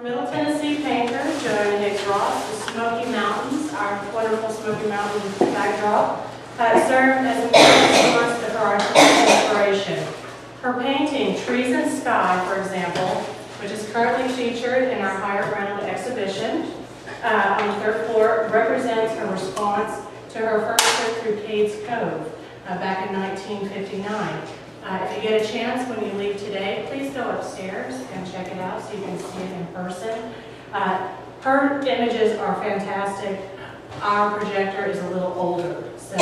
Middle Tennessee painter, JoannaHiggsVisitsTheKMA947, the Smoky Mountains, our wonderful Smoky Mountain backdrop, served as an important source of her artistic inspiration. Her painting, Trees and Sky, for example, which is currently featured in our higher ground exhibition on the third floor, represents a response to her first trip through Cades Cove back in 1959. If you get a chance when you leave today, please go upstairs and check it out so you can see it in person. Her images are fantastic. Our projector is a little older, so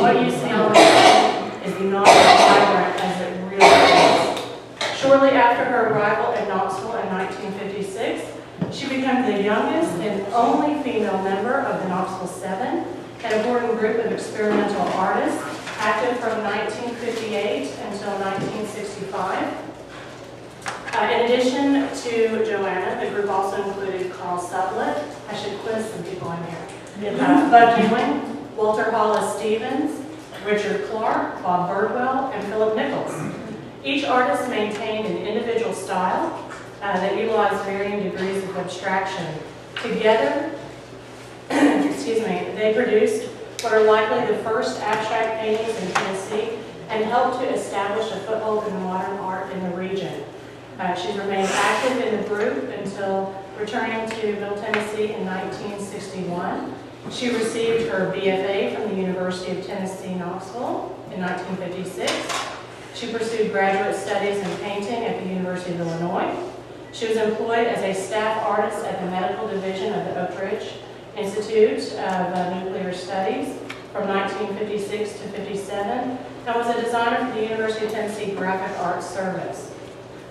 what you see on the screen is not as vibrant as it really is. Shortly after her arrival in Knoxville in 1956, she becomes the youngest and only female member of the Knoxville Seven, an important group of experimental artists active from 1958 until 1965. In addition to Joanna, the group also included Carl Sublett. I should quiz some people in here. Bud Ewing, Walter Hollis Stevens, Richard Clark, Bob Birdwell, and Philip Nichols. Each artist maintained an individual style that utilized varying degrees of abstraction. Together, they produced what are likely the first abstract paintings in Tennessee and helped to establish a foothold in modern art in the region. She's remained active in the group until returning to Middle Tennessee in 1961. She received her BFA from the University of Tennessee, Knoxville in 1956. She pursued graduate studies in painting at the University of Illinois. She was employed as a staff artist at the medical division of the Oak Ridge Institute of Nuclear Studies from 1956 to 57, and was a designer for the University of Tennessee Graphic Arts Service.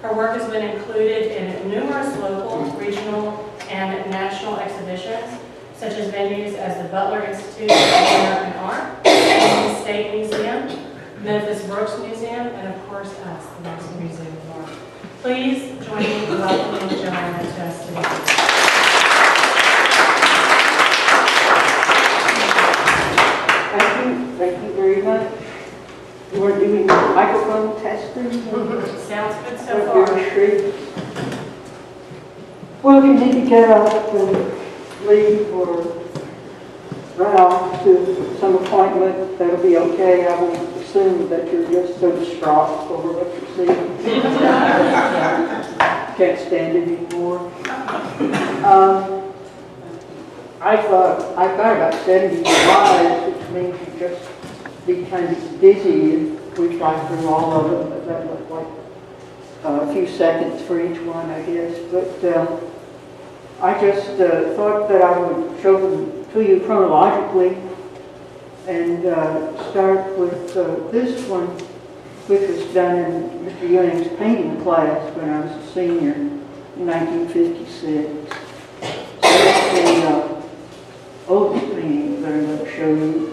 Her work has been included in numerous local, regional, and national exhibitions, such as venues as the Butler Institute of American Art, the State Museum, Memphis Brooks Museum, and of course us, the Knoxville Museum of Art. Please join me in welcoming Joanna to us today. Thank you very much. You want to do any microphone testing? Sounds good so far. Well, if you need to get up and leave or run off to some appointment, that'll be okay. I won't assume that you're just so distraught over what you're seeing. Can't stand it anymore. I've got about 70 slides, which means you just be kind of dizzy if we fly through all of them, but that looked like a few seconds for each one, I guess. But I just thought that I would show them to you chronologically and start with this one, which was done in Mr. Ewing's painting class when I was a senior in 1956. So it's the oldest painting that I'm going to show you.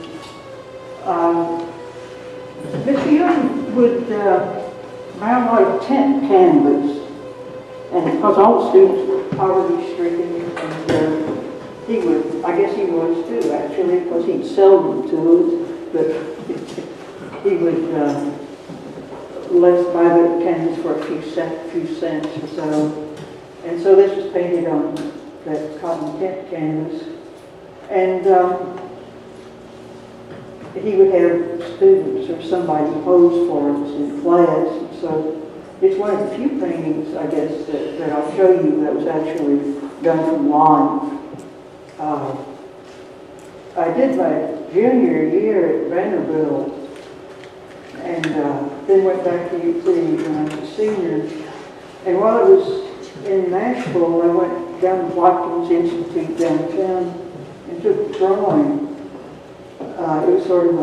Mr. Ewing would buy a lot of tent canvas, and because all the students were poverty-stricken, and he would, I guess he was too, actually, because he'd sell them to us, but he would let us buy the canvas for a few cents or so. And so this was painted on that cotton tent canvas. And he would have students or somebody pose for us in class. And so it's one of the few paintings, I guess, that I'll show you that was actually done from life. I did my junior year at Vanderbilt, and then went back to UT when I was a senior. And while I was in Nashville, I went down to Watkins Institute downtown and took drawing. It was sort of a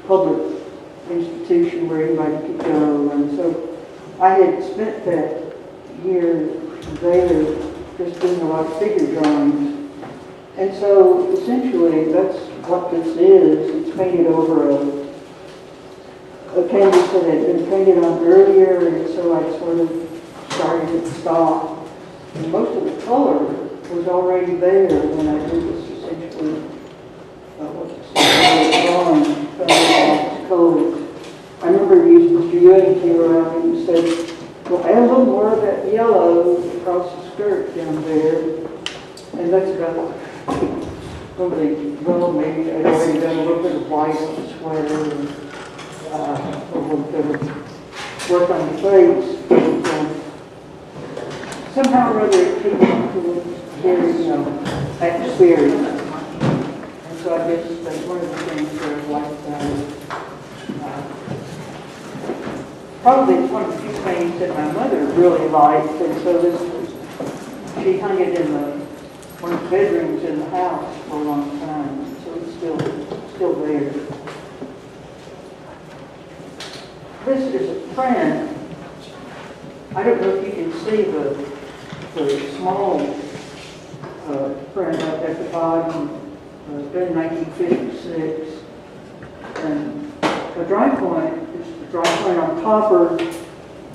public institution where anybody could go, and so I had spent that year there just doing a lot of figure drawings. And so essentially that's what this is. It's painted over a canvas that had been painted on earlier, and so I sort of started at stock. And most of the color was already there when I did this, essentially. Drawing colors. I remember Mr. Ewing came around and said, well, a little more of that yellow across the skirt down there. And that's about probably, well, maybe I'd already done a little bit of white on the sweater and a little bit of work on the face. But, somehow or other it came out to look very atmospheric. And so I guess that's one of the things that I like about it. Probably it's one of the few things that my mother really liked, and so she hung it in one of the bedrooms in the house for a long time, so it's still there. This is a print. I don't know if you can see the small print up at the bottom, in 1956, and a dry point. Dry point on copper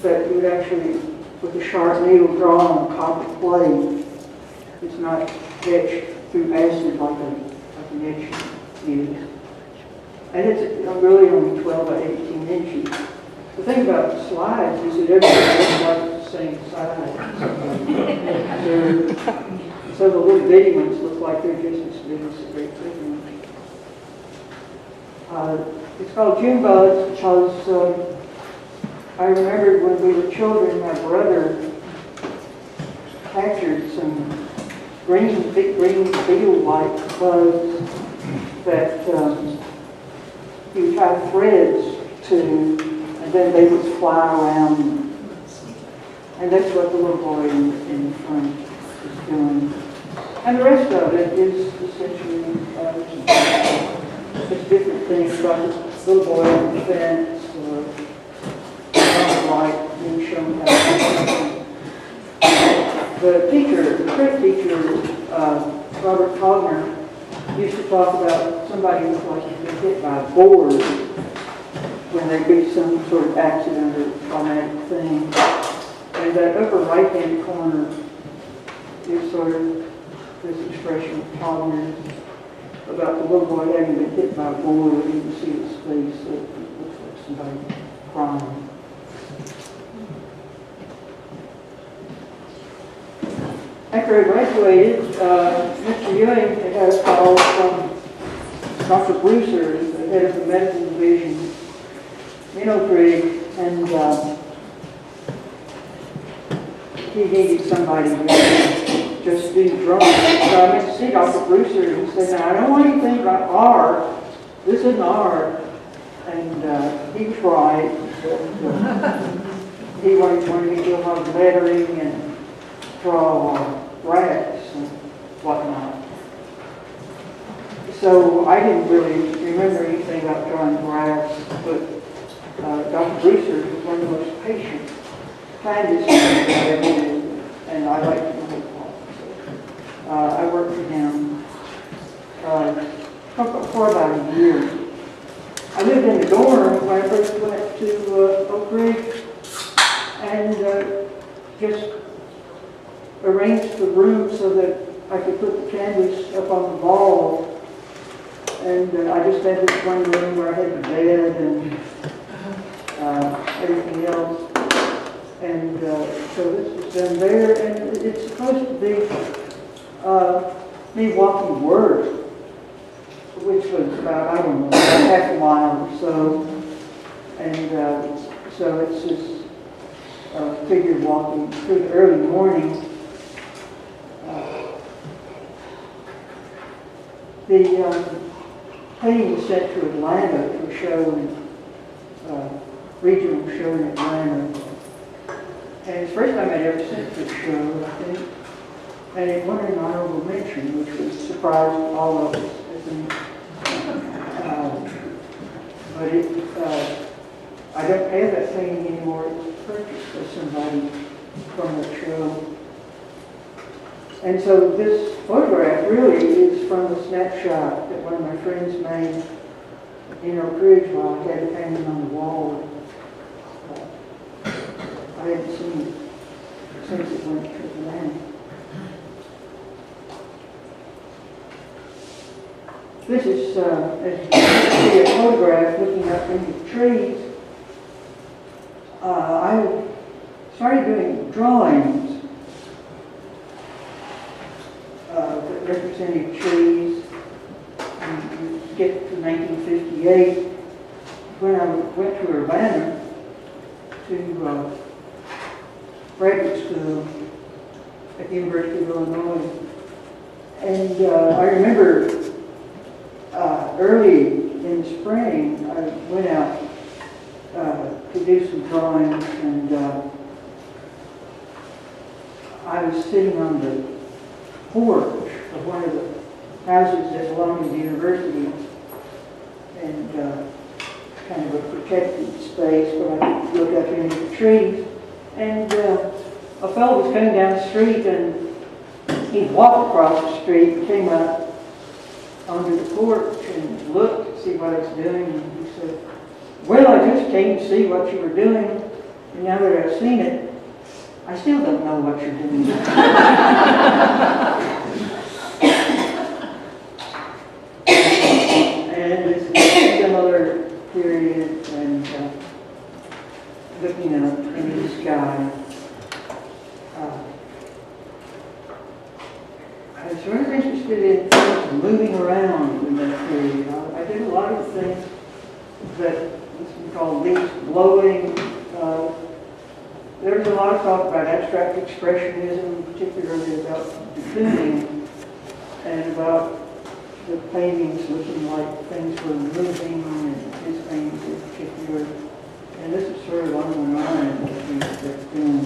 that you would actually, with a sharp needle, draw on a copper plate. It's not etched through acid like an etch is. And it's really only 12 by 18 inches. The thing about the slides is that everything looks like the same size. So the little bitty ones look like they're just as big as the great big ones. It's called June bugs because I remembered when we were children, my brother captured some big green beetle-like bugs that he would tie threads to, and then they would fly around. And that's what the little boy in the front is doing. And the rest of it is essentially just different things, like this little boy on the fence, or on the light being shown how to do. The teacher, the print teacher, Robert Cogner, used to talk about somebody who was like been hit by a board when there'd be some sort of accident or traumatic thing. And that upper right-hand corner is sort of this expression of Cogner about the little boy having been hit by a board. You can see his face, so it looks like somebody crying. After I graduated, Mr. Ewing had a call from Dr. Brewser, the head of the medical division in Oak Ridge, and he needed somebody to just do drums. So I went to see Dr. Brewser, and he said, "Now, I don't want anything about art. This isn't art." And he was right. He wanted me to do a lot of lettering and draw graphs and whatnot. So I didn't really remember anything about drawing graphs, but Dr. Brewser was one of the most patient, kindest people I ever knew, and I liked him a lot. So, I worked for him for about a year. I lived in the dorm when I first went to Oak Ridge, and just arranged the room so that I could put the canvas up on the wall. And I just had this one room where I had the bed and everything else. And so this was done there, and it's supposed to be me walking to work, which was about, I don't know, about half a mile or so. And so it's this figure walking through the early morning. The painting was sent to Atlanta to a show, regional show in Atlanta. And it's the first time I'd ever sent to a show, I think. And it won an honorable mention, which was surprised all of us, I think. But I don't have that painting anymore. It was purchased by somebody from the show. And so this photograph really is from the snapshot that one of my friends made in Oak Ridge while I had it hanging on the wall. I hadn't seen it since it went to Atlanta. This is, as you can see, a photograph looking up into the trees. I started doing drawings that represented trees. And you get to 1958, when I went to Urbana to graduate school at the University of Illinois. And I remember early in the spring, I went out to do some drawings, and I was sitting on the porch of one of the houses that belonged to the university, and kind of a protected space where I could look up into the trees. And a fellow was coming down the street, and he walked across the street and came up onto the porch and looked to see what I was doing. And he said, "Well, I just came to see what you were doing, and now that I've seen it, I still don't know what you're doing." And it's a similar period, and looking up into the sky. I was very interested in things moving around in that period. I did a lot of things that we call leaves blowing. There was a lot of talk about abstract expressionism, particularly about the cooning, and about the paintings looking like things were moving, and his paintings in particular. And this is sort of on the line of things that doing.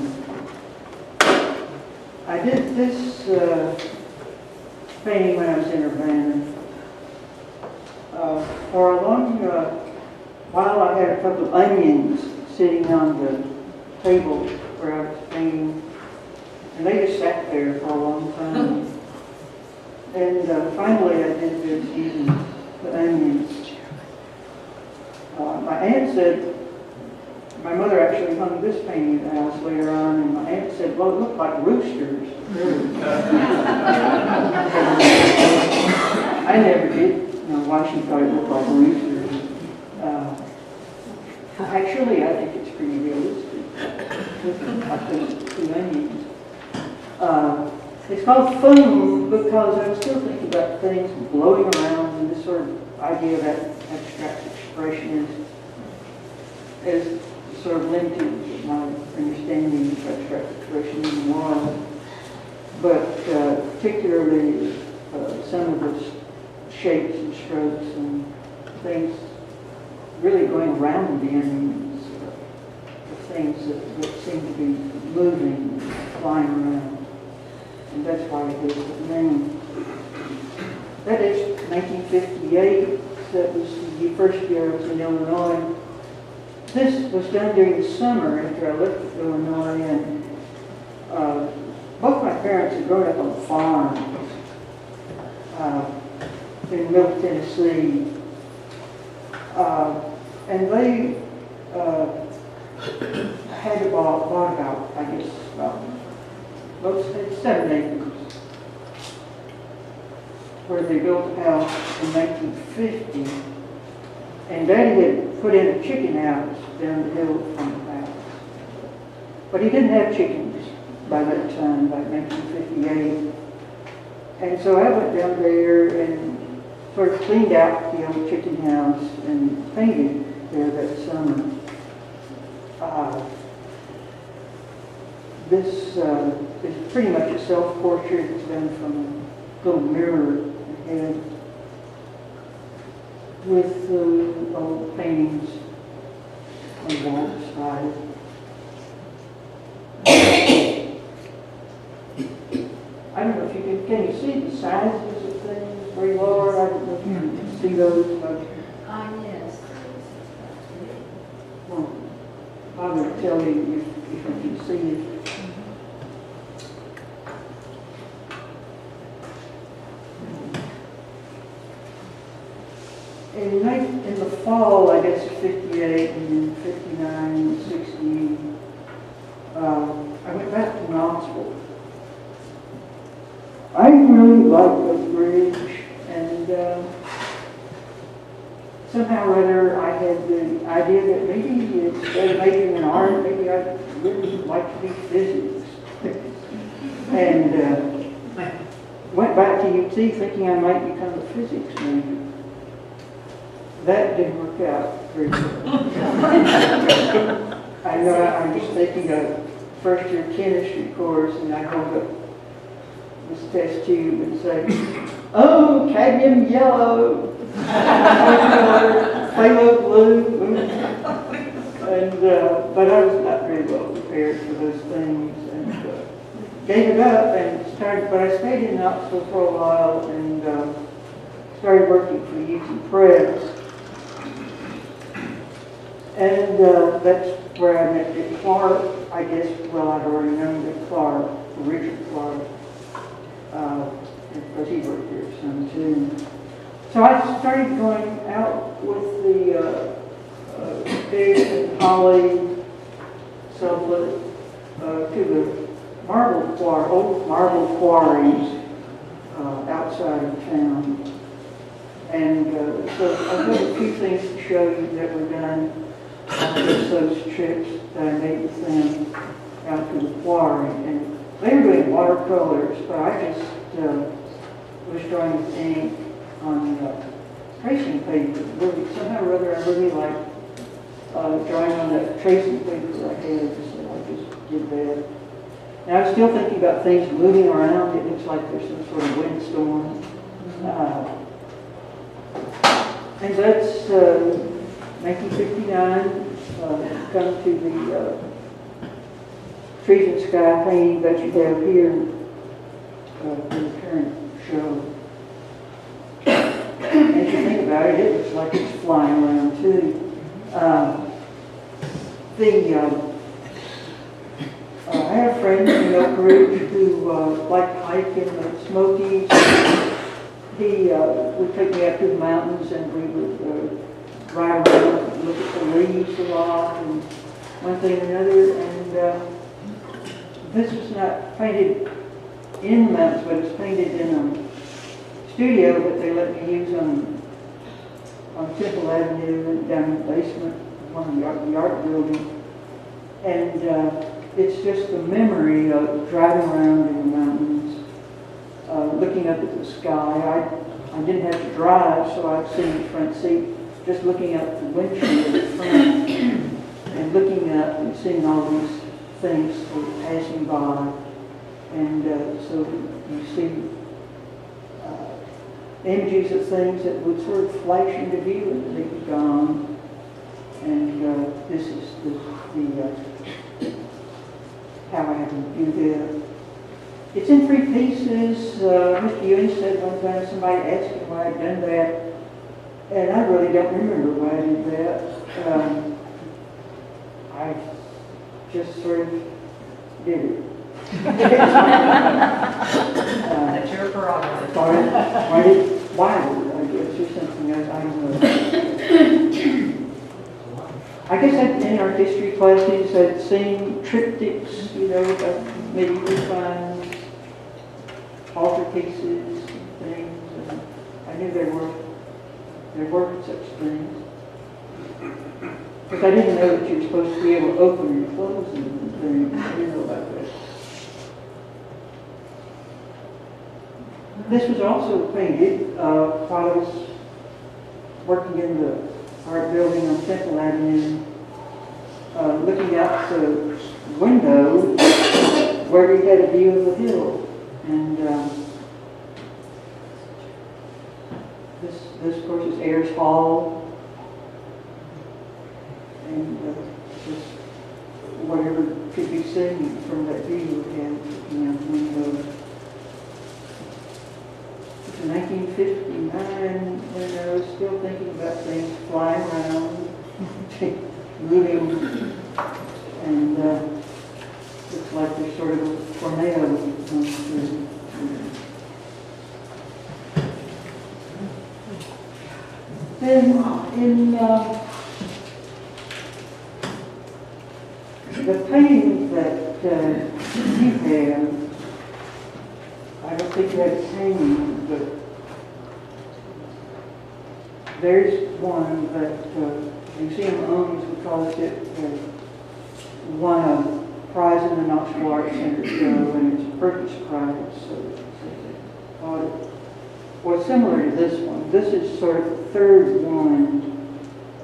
I did this painting when I was in Urbana. For a long while, I had a couple of onions sitting on the table where I was painting, and they just sat there for a long time. And finally, I did this using the onions. My aunt said, my mother actually hung this painting in the house later on, and my aunt said, "Well, it looked like roosters." I never did know why she thought it looked like roosters. Actually, I think it's pretty realistic. I think two onions. It's called foam because I was still thinking about things blowing around, and this sort of idea of abstract expression is sort of limited my understanding of abstract expression was. But particularly some of the shapes and strokes and things really going around the onions, the things that seem to be moving, flying around. And that's why it is the name. That is 1958. That was the first year I was in Illinois. This was done during the summer after I left Illinois, and both my parents had grown up on farms in Middle Tennessee, and they had bought about, I guess, about 7 acres, where they built a house in 1950, and Daddy had put in a chicken house down the hill from the house. But he didn't have chickens by that time, by 1958. And so I went down there and sort of cleaned out the old chicken house and painted there that summer. This is pretty much a self-portrait. It's done from a little mirror ahead with old paintings on the wall side. I don't know if you can you see the sizes of things where you are? I don't know if you can see those. Yes. Well, I will tell you if you can see it. In the fall, I guess 58 and 59 and 60, I went back to Knoxville. I really liked the bridge, and somehow or other I had the idea that maybe instead of majoring in art, maybe I'd really like to be physics. And went back to UT thinking I might become a physics major. That didn't work out very well. I know I was taking a first year chemistry course, and I held up this test tube and say, "Oh, cadmium yellow, phthalo blue," and but I was not very well prepared for those things, and gave it up and started. But I stayed in Knoxville for a while and started working for UT Press, and that's where I met Dick Clark. I guess, well, I'd already known Dick Clark, Richard Clark. Because he worked there some too. So I started going out with the Dick and Holly Sublett to the old marble quarries outside of town. And so I've got a few things to show you that were done on those trips that I made with them out to the quarry. And they were doing watercolors, but I just was drawing with ink on tracing paper. Really, somehow or other, I really like drawing on that tracing paper I had, so I just did that. Now I'm still thinking about things moving around. It looks like there's some sort of windstorm. And that's 1959. Come to the trees and sky painting that you have here in the current show. And if you think about it, it looks like it's flying around too. I had a friend in Oak Ridge who liked to hike in the Smokies. He would take me up to the mountains, and we would ride around and look at the leaves a lot and one thing and another. And this was not painted in the mountains, but it's painted in a studio that they let me use on Temple Avenue and down in the basement of one of the art building. And it's just the memory of driving around in the mountains, looking up at the sky. I didn't have to drive, so I'd sit in the front seat, just looking out the windshield at front and looking up and seeing all these things sort of passing by. And so you see images of things that would sort of flash into view and then be gone. And this is the how I have to do that. It's in 3 pieces. Mr. Ewing said one time somebody asked him why I'd done that, and I really don't remember why I did that. I just sort of did it. That's your prerogative. Why, I guess, or something. I don't know. I guess in our history classes I'd seen triptychs, about medieval times, altar pieces, things, and I knew there were such things. Because I didn't know that you were supposed to be able to open and close them and things. I didn't know about that. This was also painted while I was working in the art building on Temple Avenue, looking out the window where we had a view of the hill. And this of course, is Ayers Hall. And just whatever could be seen from that view and looking out the window. It's 1959 when I was still thinking about things flying around, moving, and looks like there's sort of a tornado going through. Then in the painting that you have, I don't think you have a painting, but there's one that the museum owns because it was one of prize in the Knoxville Art Center show, and it's a purchase prize. So well, similar to this one. This is sort of the third one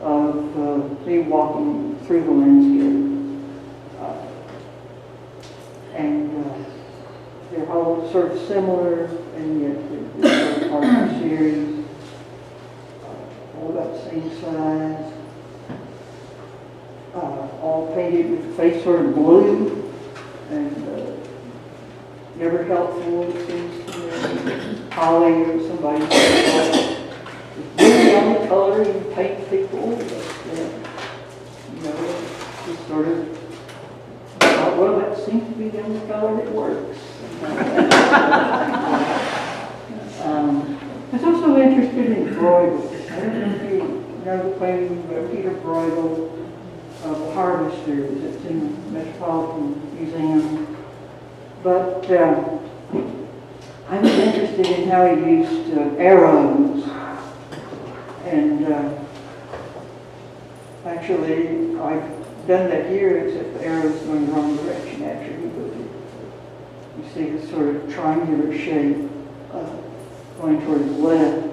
of me walking through the landscape. They're all sort of similar, and yet they're sort of part of the series. All about the same size. All painted with the face sort of blue, and never helpful, it seems to me. Holly or somebody said, really on the color you paint people, but just sort of thought, well, that seems to be the only color that works. I was also interested in Broidel. I don't know if you know the painting by Peter Broidel of the Harvesters. It's in the Metropolitan Museum. But I was interested in how he used arrows. And actually, I've done that here, except the arrows going the wrong direction actually. But you see this sort of triangular shape going toward the left.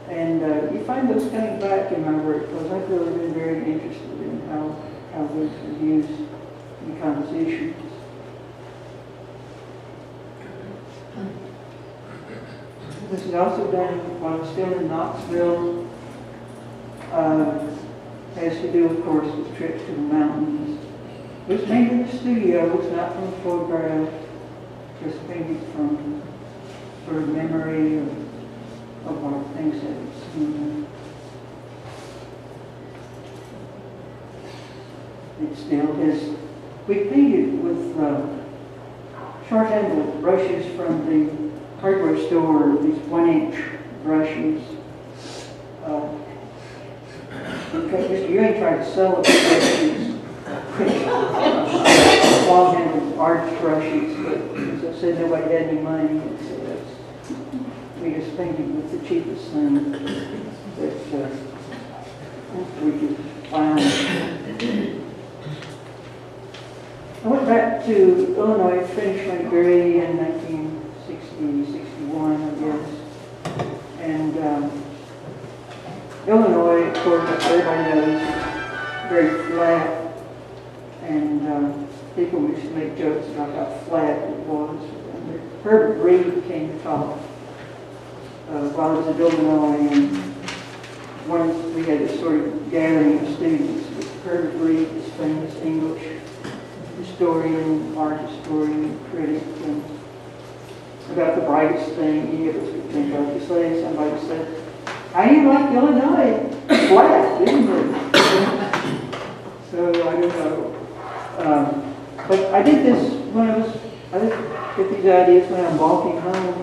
And you find those coming back in my work, because I've really been very interested in how those are used in compositions. This is also done while I'm still in Knoxville. Has to do, of course, with trips to the mountains. It was made in the studio. It's not from a photograph, just painted from sort of memory of what things that I've seen. It still is. We painted with short-handled brushes from the hardware store, these 1-inch brushes. Because Mr. Ewing tried to sell us brushes, long-handled arch brushes, but as I said, nobody had any money, so we just painted with the cheapest thing that we could find. I went back to Illinois, finished my degree in 1960, 61, I guess. And Illinois, of course, everybody knows, is very flat. And people used to make jokes about how flat it was. And Herbert Reed came to talk while I was at Illinois. And we had this sort of gathering of students with Herbert Reed, this famous English historian, art historian, critic, and about the brightest thing any of us could think of to say. Somebody said, "How do you like Illinois? Flat, isn't it?" So I don't know. But I did this when I get these ideas when I'm walking home,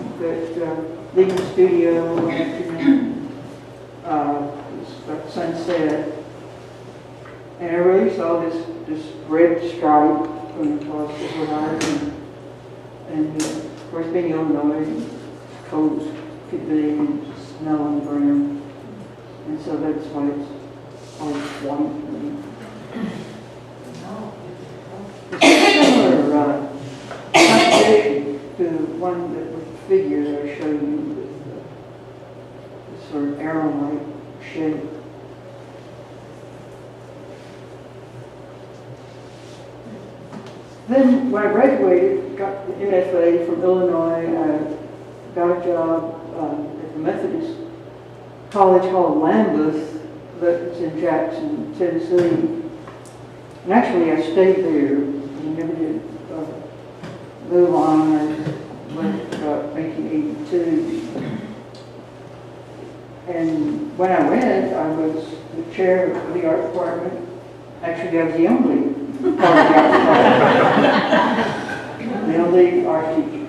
leaving the studio one afternoon. It was about sunset. And I really saw this red stripe going across the horizon. And of course, being Illinois, cold as could be, and snow on the ground. And so that's why it's always white. It's similar composition to one that with the figure that I showed you, with this sort of arrow-like shape. Then, when I graduated, got the MFA from Illinois, I got a job at the Methodist college called Lambeth, but it's in Jackson, Tennessee. And actually, I stayed there and never did move on. I left about 1982. And when I went, I was the chair of the art department. Actually, I was the only part of the art department. The only art teacher.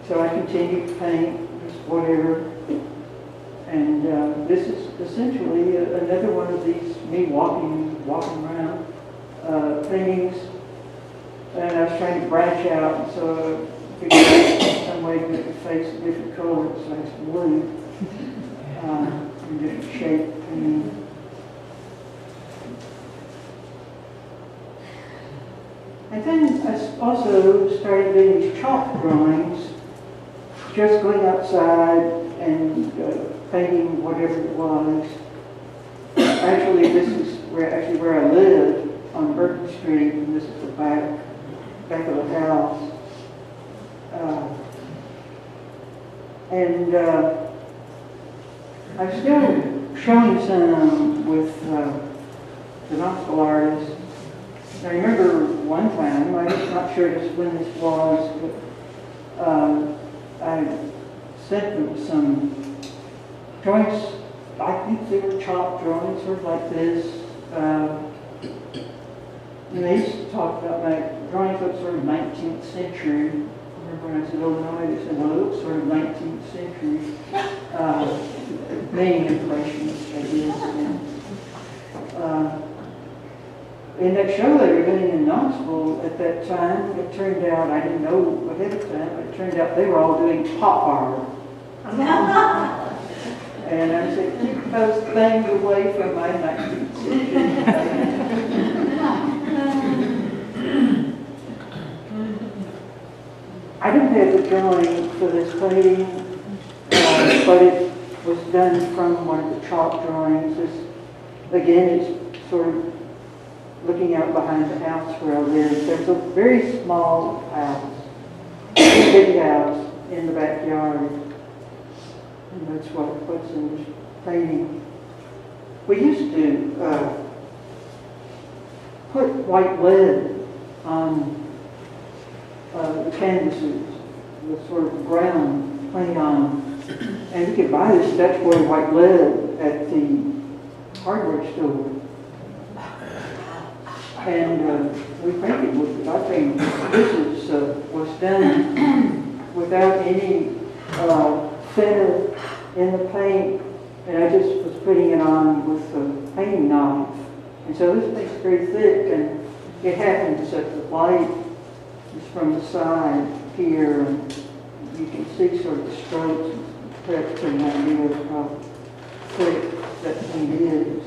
So I continued to paint, just whatever. And this is essentially another one of these, me walking around, paintings. And I was trying to branch out, and so I figured out some way to make the face a different color, so it's blue, in different shape. And also started doing these chalk drawings, just going outside and painting whatever it was. Actually, this is where I live on Burton Street, and this is the back of the house. I'm still showing some with the Knoxville artists. I remember one time, I'm not sure just when this was, but I sent them some drawings. I think they were chalk drawings, sort of like this. And they used to talk about my drawings look sort of 19th century. I remember when I was in Illinois, they said, well, it looks sort of 19th century. Many impressions, I guess. In that show they were doing in Knoxville at that time, it turned out, I didn't know ahead of time, but it turned out they were all doing pop art. And I said, keep those things away from my 19th century. I don't have the drawing for this painting, but it was done from one of the chalk drawings. Again, it's sort of looking out behind the house where I live. There's a very small house, a big house in the backyard. And that's what's in this painting. We used to put white lead on the canvases with sort of brown paint on. And you could buy this Dutch boy white lead at the hardware store. And we painted with it. I think this was done without any thinner in the paint, and I just was putting it on with a painting knife. And so this thing's very thick, and it happens that the light is from the side here, and you can see sort of the strokes and perhaps an idea of how thick that thing is.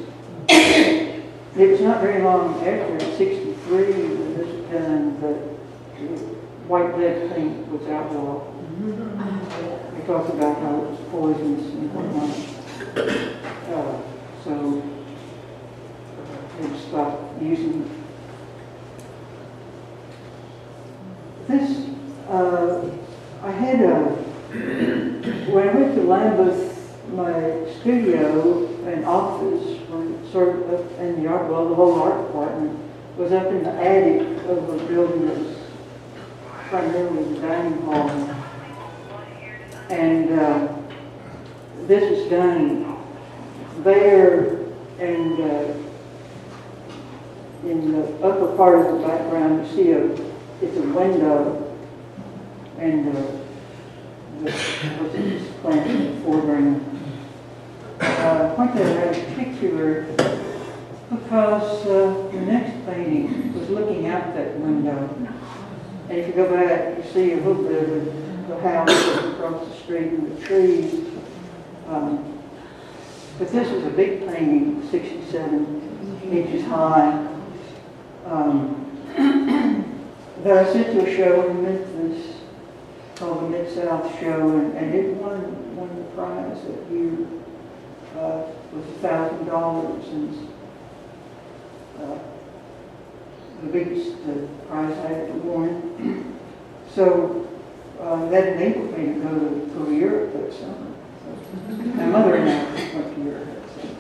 It was not very long after 63 when this was done that white lead paint was outlawed. We talked about how it was poisonous and whatnot. So they stopped using it. This, I had when I went to Lambeth, my studio and office were sort of up in the art, well, the whole art department was up in the attic of a building that was primarily the dining hall. And this was done there, and in the upper part of the background you see it's a window, and this plant in the foreground. I pointed that out in particular because the next painting was looking out that window. And if you go back, you see a little bit of the house across the street and the trees. But this was a big painting, 67 inches high. That I sent to a show in Memphis called the Mid-South Show, and it won the prize that year. Was $1,000, and the biggest prize I ever won. So that enabled me to go to Europe that summer. My mother and I went to Europe that summer.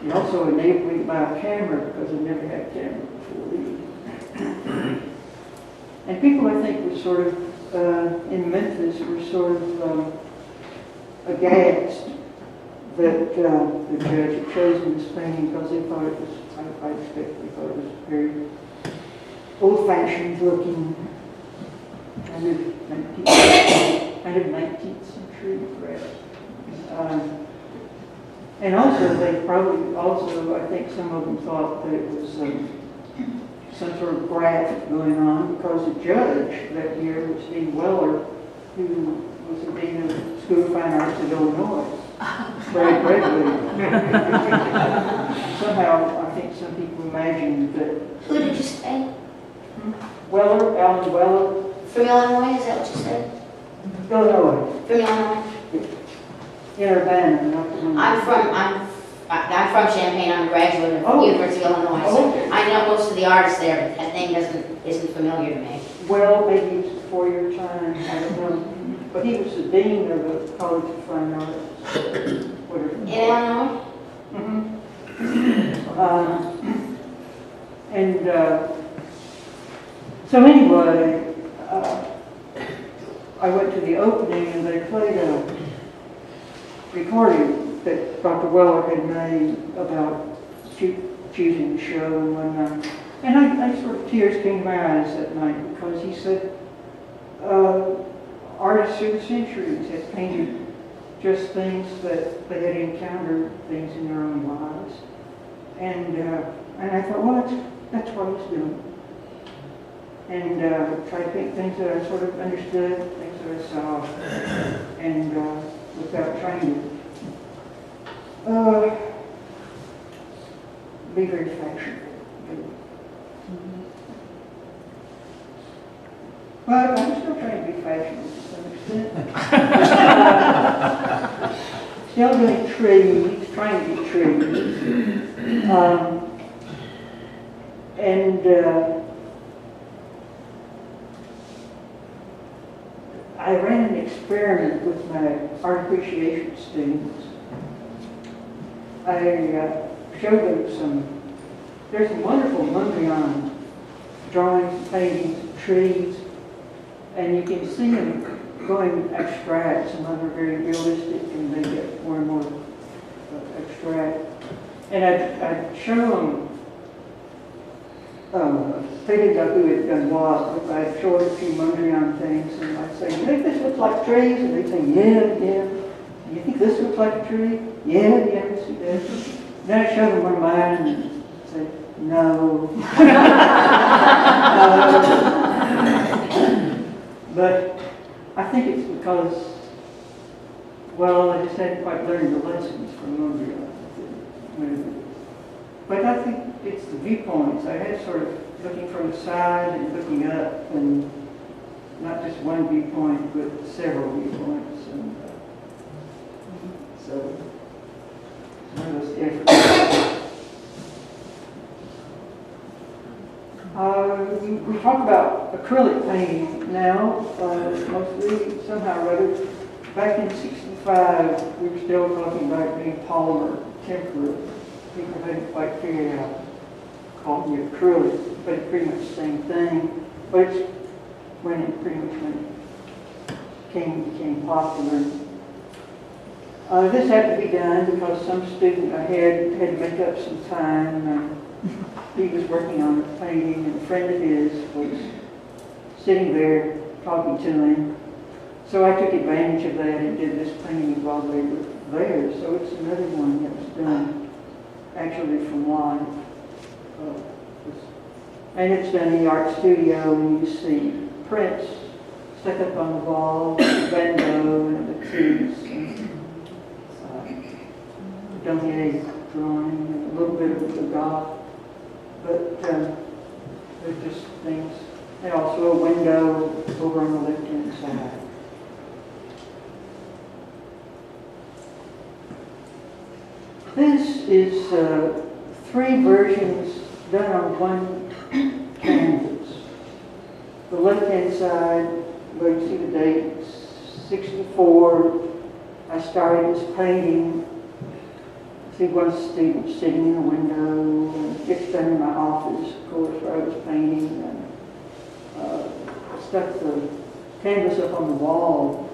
It also enabled me to buy a camera because I never had a camera before leaving. And people, I think, were sort of, in Memphis, were sort of aghast that the judge had chosen this painting because they thought it was, I expect they thought it was very old-fashioned looking, kind of 19th century, perhaps. And also, they probably I think some of them thought that it was some sort of graft going on because the judge that year was Dean Weller, who was the dean of the School of Fine Arts in Illinois. Brad Bradley. Somehow, I think some people imagined that. Who did you say? Weller, Alan Weller, From Illinois, is that what you said? Illinois, From Illinois? in Urbana, not the one. I'm from Champaign. I'm a graduate of Oh. University of Illinois. Oh, So okay. I know most of the artists there, but that name isn't familiar to me. Well, maybe it was before your time, I don't know. But he was the dean of the College of Fine Arts, whatever. In Illinois? So anyway, I went to the opening and they played a recording that Dr. Weller had made about choosing the show and whatnot. And I sort of, tears came to my eyes that night because he said, artists through the centuries had painted just things that they had encountered, things in their own lives. And I thought, well, that's what I was doing. And try to paint things that I sort of understood, things that I saw, and without trying to be very fashionable. But I'm still trying to be fashionable to some extent. Still doing trees, trying to do trees. I ran an experiment with my art appreciation students. I showed them there's some wonderful Mondrian drawings, paintings, trees, and you can see them going abstract. Some of them are very realistic, and they get more and more abstract. And I'd show them, they didn't know who had done what, but I'd show them a few Mondrian things, and I'd say, you think this looks like trees? And they'd say, yeah. You think this looks like a tree? Yeah, yes, it does. Then I'd show them one of mine, and say, no. But I think it's because, well, I just hadn't quite learned the lessons from Mondrian. But I think it's the viewpoints. I had sort of looking from the side and looking up, and not just one viewpoint, but several viewpoints. And so, one of those efforts. We talk about acrylic painting now, mostly somehow or other. Back in '65, we were still talking about being polymer, tempera. People hadn't quite figured out calling it acrylic, but it's pretty much the same thing. But it's when it pretty much became popular. This had to be done because some student I had to make up some time. He was working on a painting, and a friend of his was sitting there talking to him. So I took advantage of that and did this painting while they were there. So it's another one that was done actually from life. And it's done in the art studio, and you see prints stuck up on the wall, Van Gogh and the trees, and Donier drawing, and a little bit of the Goth. But they're just things. And also a window over on the left-hand side. This is 3 versions done on one canvas. The left-hand side, where you see the date, 64. I started this painting. See one student sitting in a window, and it's done in my office, of course, where I was painting, and stuck the canvas up on the wall.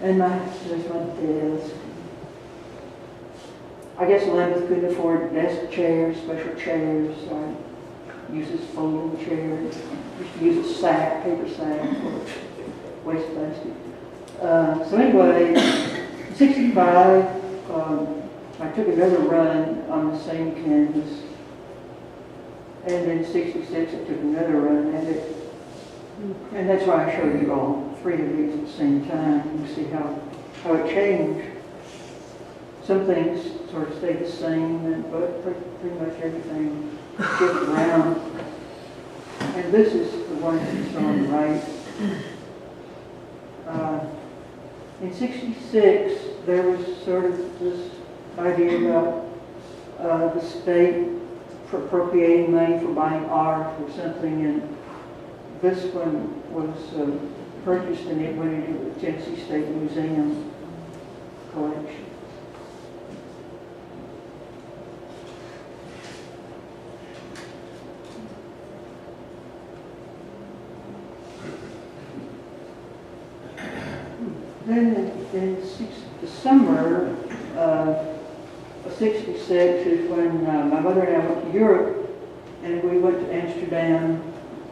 And there's my desk. I guess Lambeth couldn't afford desk chairs, special chairs, so I used this folding chair. Used to use a sack, paper sack, for wastebasket. So anyway, 65. I took another run on the same canvas, and then 66 I took another run at it, and that's why I showed you all 3 of these at the same time. You see how it changed. Some things sort of stayed the same, but pretty much everything shifted around. and this is the one that's on the right. In '66, there was sort of this idea about the state appropriating money for buying art or something, and this one was purchased and it went into the Tennessee State Museum collection. Then in the summer of '66 is when my mother and I went to Europe, and we went to Amsterdam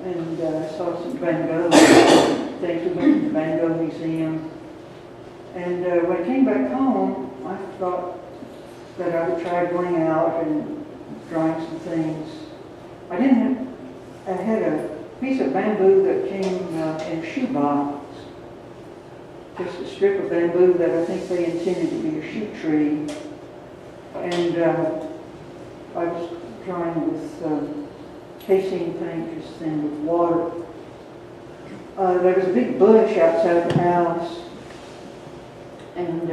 and saw some Van Gogh things. We went to the Van Gogh Museum. And when I came back home, I thought that I would try going out and drawing some things. I had a piece of bamboo that came in a shoebox. Just a strip of bamboo that I think they intended to be a shoe tree. And I was drawing with casing paint, just thin with water. There was a big bush outside the house, and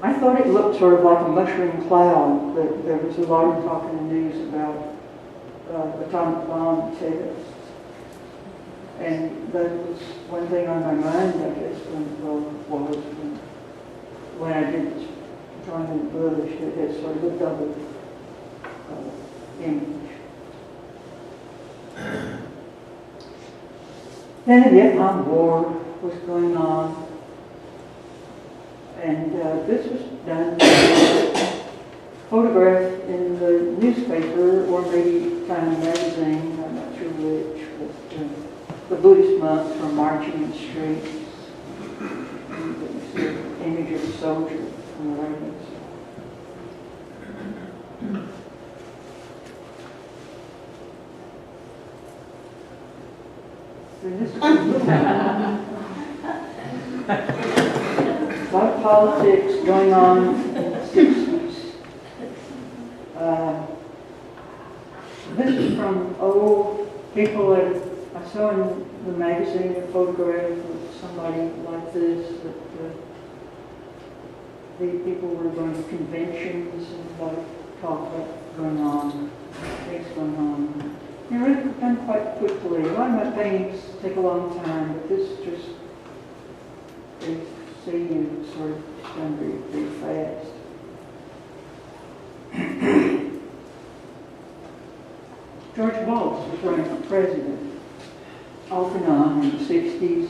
I thought it looked sort of like a mushroom cloud, but there was a lot of talk in the news about atomic bomb tests. And that was one thing on my mind, I guess, when I did this drawing in the bush, it had sort of a double image. Then the Vietnam War was going on, and this was done photographed in the newspaper or maybe Time magazine, I'm not sure which, but the Buddhist monks were marching in the streets. And you see an image of a soldier on the right hand side. And this was a lot of politics going on in the '60s. This is from old people that I saw in the magazine, a photograph of somebody like this, that the people were going to conventions and like talk about going on, things going on. They're really done quite quickly. A lot of my paintings take a long time, but this just, they see you sort of done very, very fast. George Wallace was running for president, off and on in the '60s.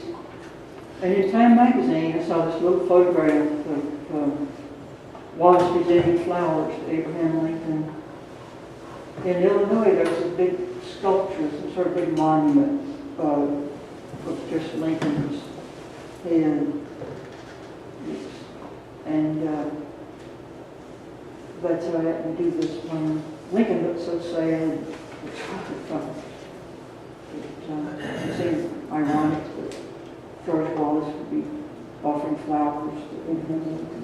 And in Time magazine, I saw this little photograph of Wallace presenting flowers to Abraham Lincoln. In Illinois, there was a big sculpture, some sort of big monument of just Lincoln's head. And that's how I had to do this one. Lincoln looked so sad. It seemed ironic that George Wallace would be offering flowers to Abraham Lincoln.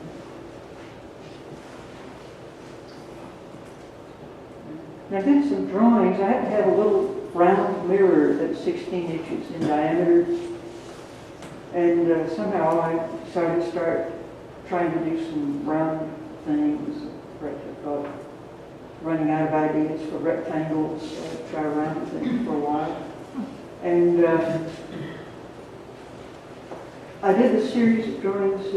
And I did some drawings. I had to have a little round mirror that's 16 inches in diameter. And somehow I decided to start trying to do some round things. I thought, running out of ideas for rectangles, try round things for a while. And I did a series of drawings,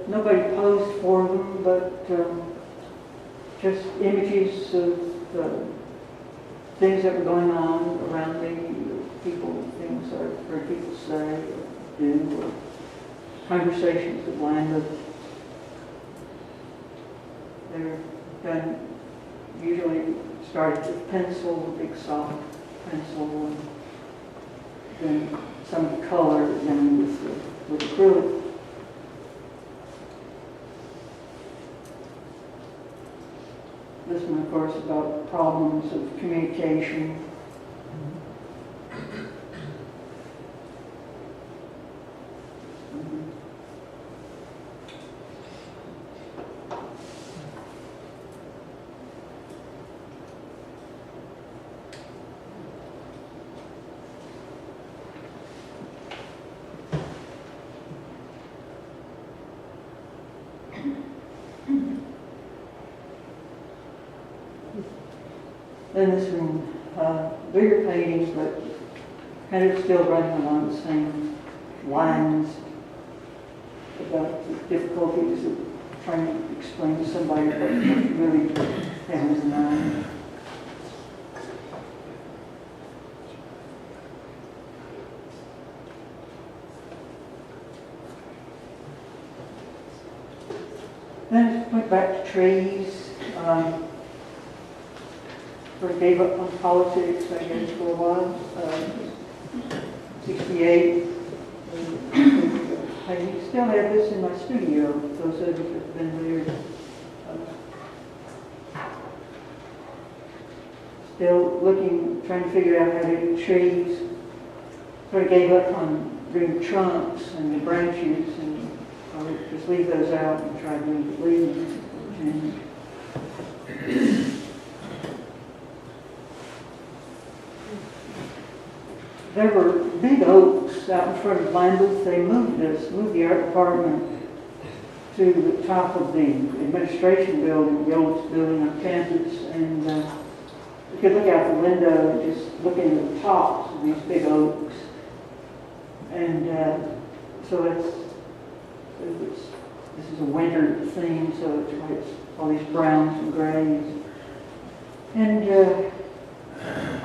nobody posed for them, but just images of things that were going on around me, people, things I've heard people say or do, or conversations that lined up. They're done, usually started with pencil, a big soft pencil, and then some of the color, then with acrylic. This one, of course, about problems of communication. Then this one, bigger paintings, but kind of still running along the same lines about the difficulties of trying to explain to somebody what really happens in mind. Then I went back to trees. Sort of gave up on politics, I guess, for a while. 68. I still have this in my studio, those of you that have been there. Still looking, trying to figure out how to do trees. Sort of gave up on doing trunks and the branches, and I would just leave those out and try to do the leaves. There were big oaks out in front of Lambeth. They moved the art department to the top of the administration building, the oldest building on campus, and you could look out the window and just look into the tops of these big oaks. And so this is a winter theme, so it's all these browns and grays. And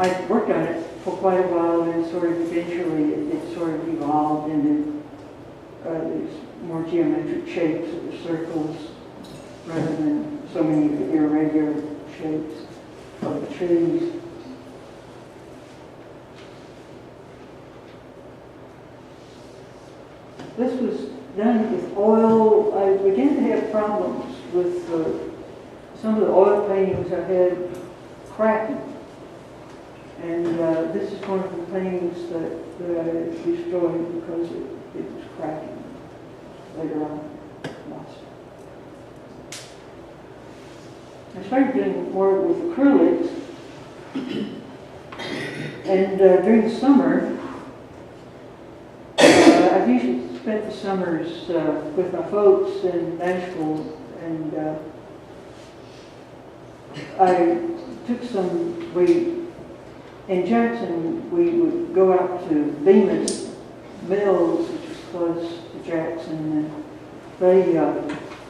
I worked on it for quite a while, and sort of eventually it sort of evolved into these more geometric shapes of the circles rather than so many irregular shapes of the trees. This was done with oil. I began to have problems with some of the oil paintings I had cracking. And this is one of the paintings that I destroyed because it was cracking later on. Lost it. I started doing more with acrylics. And during the summer, I've usually spent the summers with my folks in Nashville, and I took in Jackson, we would go out to Bemis Mills, which is close to Jackson, and they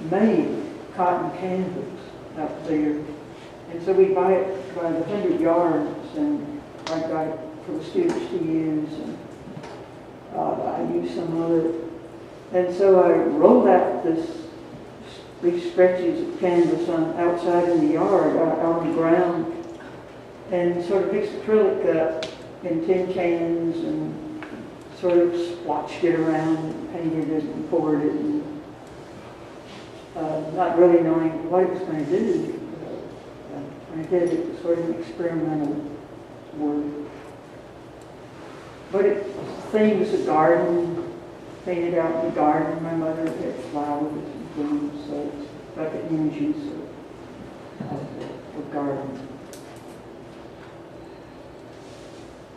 made cotton canvas out there. And so we'd buy it by the 100 yards, and I'd buy it for the students to use, and I used some of it. And so I rolled out these stretches of canvas outside in the yard, out on the ground, and sort of mixed acrylic up in tin cans and sort of splotched it around and painted it and poured it, and not really knowing what it was going to do. I did it was sort of an experimental work. But the theme was a garden, painted out in the garden. My mother had flowers and blooms, so it's like an images of garden.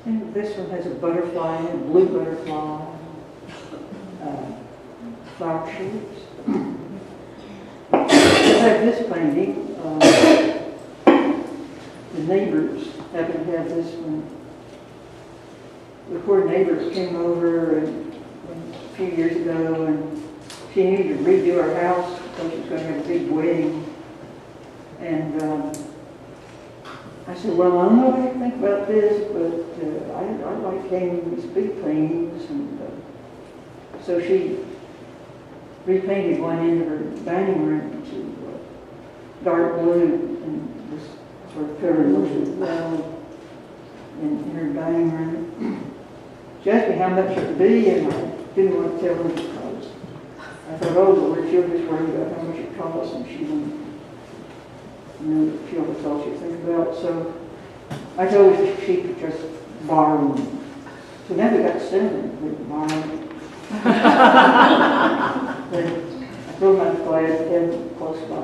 And this one has a butterfly, a blue butterfly, flower shapes. I have this painting. The neighbors happen to have this one. The poor neighbors came over a few years ago, and she needed to redo her house because she was going to have a big wedding. And I said, well, I don't know what you think about this, but I like hanging these big paintings. And so she repainted one end of her dining room to dark blue, and this sort of covered most of the wall in her dining room. She asked me how much it would be, and I didn't want to tell her because I thought, oh Lord, she'll just worry about how much it costs, and she wouldn't know if that's all she'd think about. So I told her if she could just borrow them. So now we got 7 that borrow them. Then I threw them out the glass and had them close by.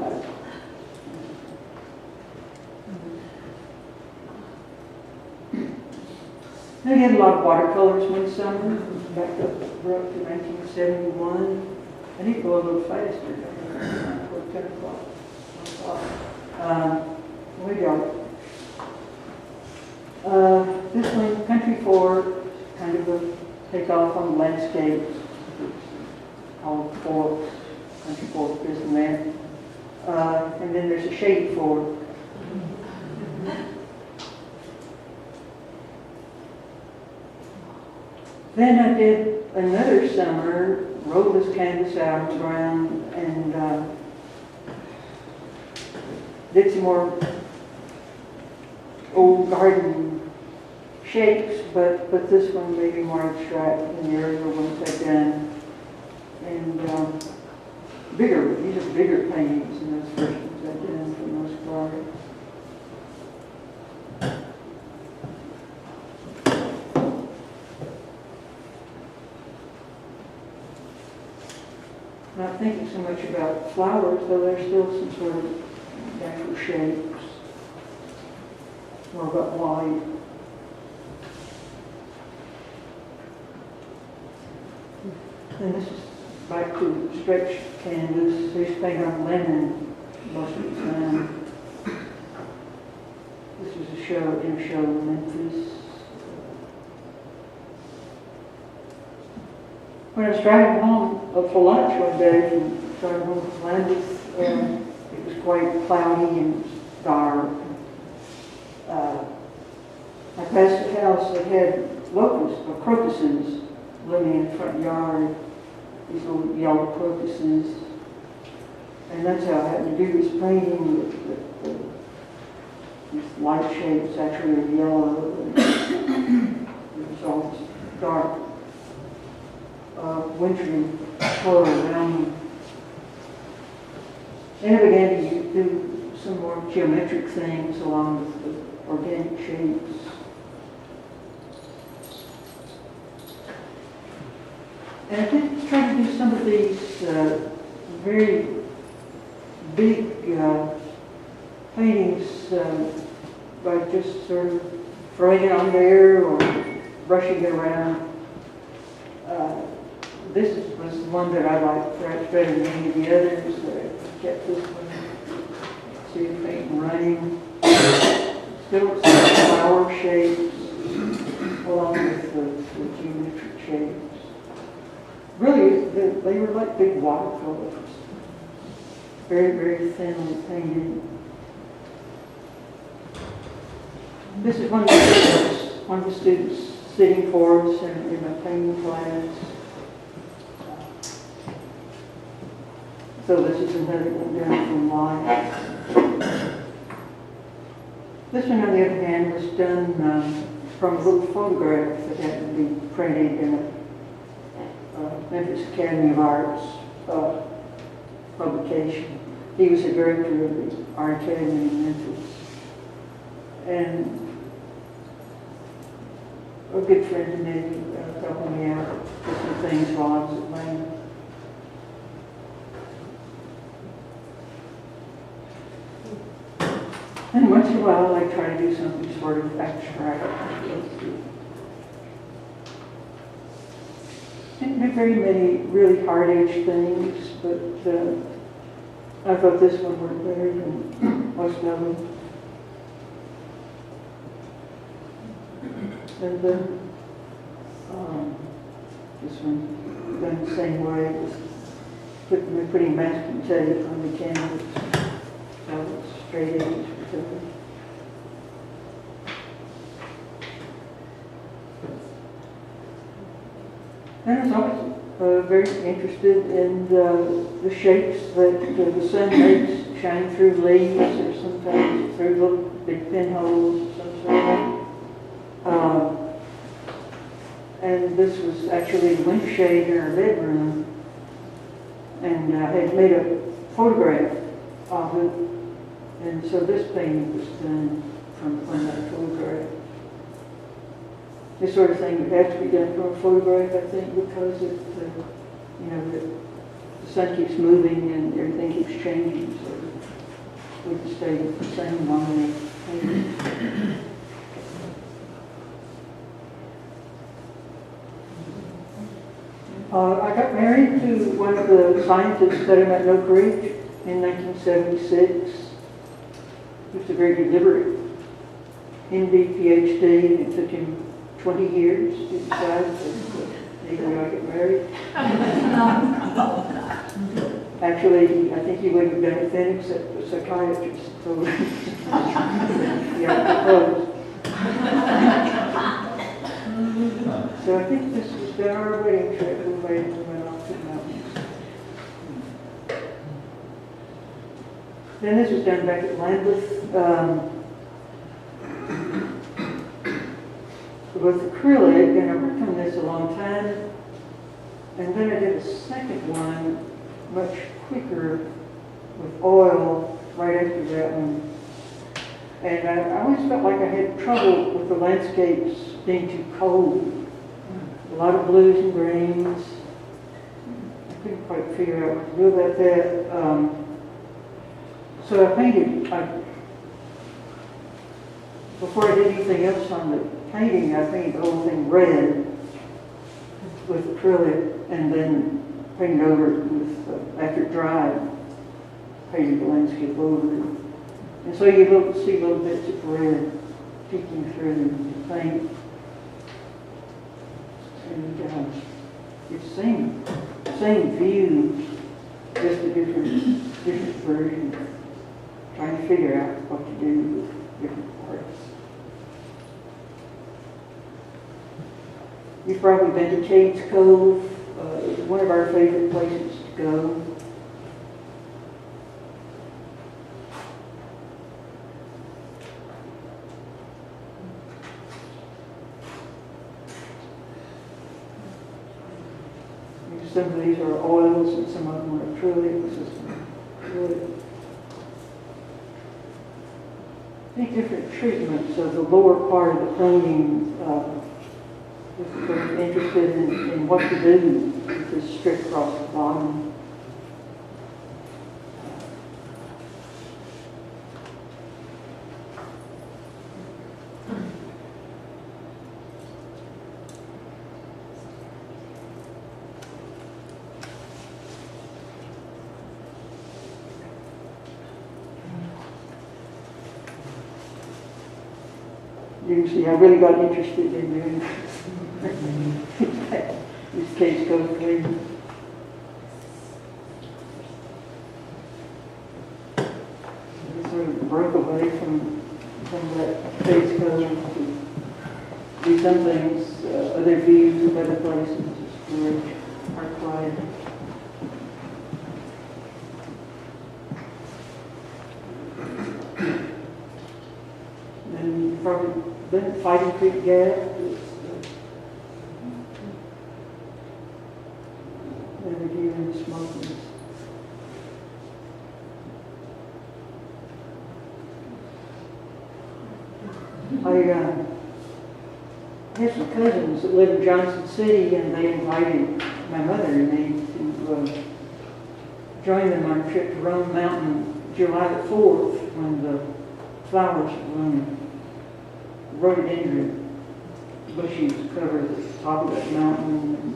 I did a lot of watercolors one summer, back up to 1971. I need to go a little faster. For 10 o'clock. We got This one, Country Fork, kind of a takeoff on landscapes. It's called Forks, Country Fork, this and that. And then there's a Shady Fork. Then I did another summer, rolled this canvas out on the ground and did some more old garden shapes, but this one maybe more abstract than the earlier ones I've done. And bigger, these are bigger paintings than those first ones I've done for the most part. Not thinking so much about flowers, though there's still some sort of natural shapes. More about white. And this is back to stretch canvas. They used to paint on linen most of the time. This was a show in Memphis. When I was driving home for lunch one day from driving home from Landis, it was quite cloudy and dark. I passed a house that had locusts or crocuses blooming in the front yard. These little yellow crocuses. And that's how I happened to do this painting with these light shapes actually are yellow. And it was all this dark, wintry color around me. Then I began to do some more geometric things along with the organic shapes. And I did try to do some of these very big paintings by just sort of throwing it on there or brushing it around. This was one that I liked perhaps better than any of the others. I kept this one. See the paint running. Still some flower shapes along with the geometric shapes. Really, they were like big watercolors. Very, very thinly painted. This is one of the students sitting for us in my painting class. So this is another one done from life. This one, on the other hand, was done from a little photograph that had to be printed in a Memphis Academy of Arts publication. He was the director of the Art Academy in Memphis. And a good friend of mine helped me out with some things while I was at Lane. And once in a while, I try to do something sort of abstract. Didn't do very many really hard-edged things, but I thought this one worked better than most of them. And then this one done the same way. We're putting masking tape on the canvas, so it's straight edge. And I was always very interested in the shapes that the sun makes shine through leaves or sometimes through little big pinholes of some sort. And this was actually the window shade in our bedroom. And I had made a photograph of it. And so this painting was done from that photograph. This sort of thing would have to be done from a photograph, I think, because the sun keeps moving and everything keeps changing, so we can stay the same on the painting. I got married to one of the scientists that I met in Oak Ridge in 1976. He was a very deliberate MD, PhD, and it took him 20 years to decide that maybe I get married. Actually, I think he wouldn't have done a thing except a psychiatrist. So, yeah, proposed. So I think this has been our wedding trip. We went off to the mountains. Then this was done back at Lambeth. With acrylic, and I worked on this a long time. And then I did a second one, much quicker, with oil right after that one. And I always felt like I had trouble with the landscapes being too cold. A lot of blues and greens. I couldn't quite figure out what to do about that. So I painted, before I did anything else on the painting, I painted the whole thing red with acrylic and then painted over it with, after it dried, painted the landscape over it. And so you will see little bits of red peeking through the paint. And it's the same view, just a different version. Trying to figure out what to do with different parts. You've probably been to Cades Cove, one of our favorite places to go. Some of these are oils and some of them are acrylics. Different treatments of the lower part of the painting. If you're interested in what to do with this strip across the bottom. You can see I really got interested in doing this case goes clean. I sort of broke away from that case code to do some things, other views of other places, just Park Clyde. And probably then Fighting Creek Gap. Never deer in the Smokies. I have some cousins that live in Johnson City, and they invited my mother and me to join them on a trip to Rome Mountain July the 4th when the flowers bloom. Rhododendron bushes cover the top of that mountain, and